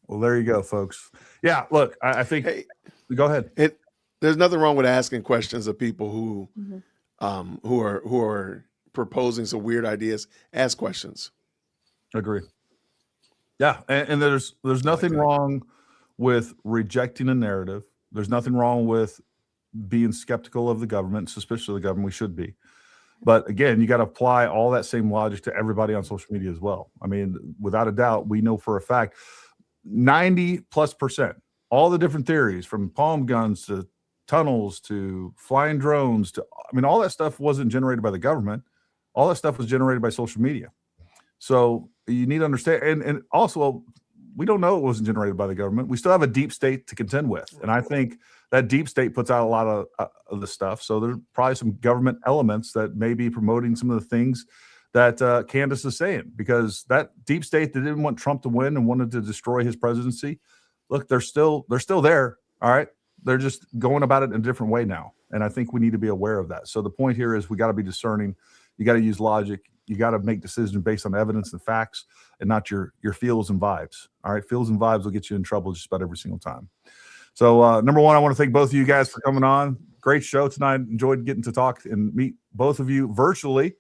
Well, there you go, folks. Yeah, look, I think. Hey, go ahead. There's nothing wrong with asking questions of people who are proposing some weird ideas. Ask questions. Agree. Yeah, and there's nothing wrong with rejecting a narrative. There's nothing wrong with being skeptical of the government, suspicious of the government. We should be. But again, you got to apply all that same logic to everybody on social media as well. I mean, without a doubt, we know for a fact 90+%, all the different theories from palm guns to tunnels to flying drones to, I mean, all that stuff wasn't generated by the government. All that stuff was generated by social media. So you need to understand. And also, we don't know it wasn't generated by the government. We still have a deep state to contend with. And I think that deep state puts out a lot of the stuff. So there's probably some government elements that may be promoting some of the things that Candace is saying, because that deep state that didn't want Trump to win and wanted to destroy his presidency, look, they're still there. All right. They're just going about it in a different way now. And I think we need to be aware of that. So the point here is we got to be discerning. You got to use logic. You got to make decisions based on evidence and facts and not your feels and vibes. All right. Feels and vibes will get you in trouble just about every single time. So number one, I want to thank both of you guys for coming on. Great show tonight. Enjoyed getting to talk and meet both of you virtually.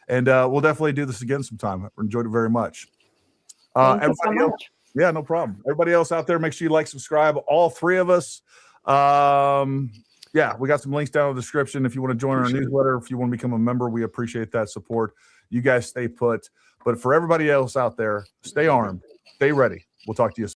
And we'll definitely do this again sometime. I enjoyed it very much. Thank you so much. Yeah, no problem. Everybody else out there, make sure you like, subscribe. All three of us. Yeah, we got some links down in the description. If you want to join our newsletter, if you want to become a member, we appreciate that support. You guys stay put. But for everybody else out there, stay armed, stay ready. We'll talk to you soon.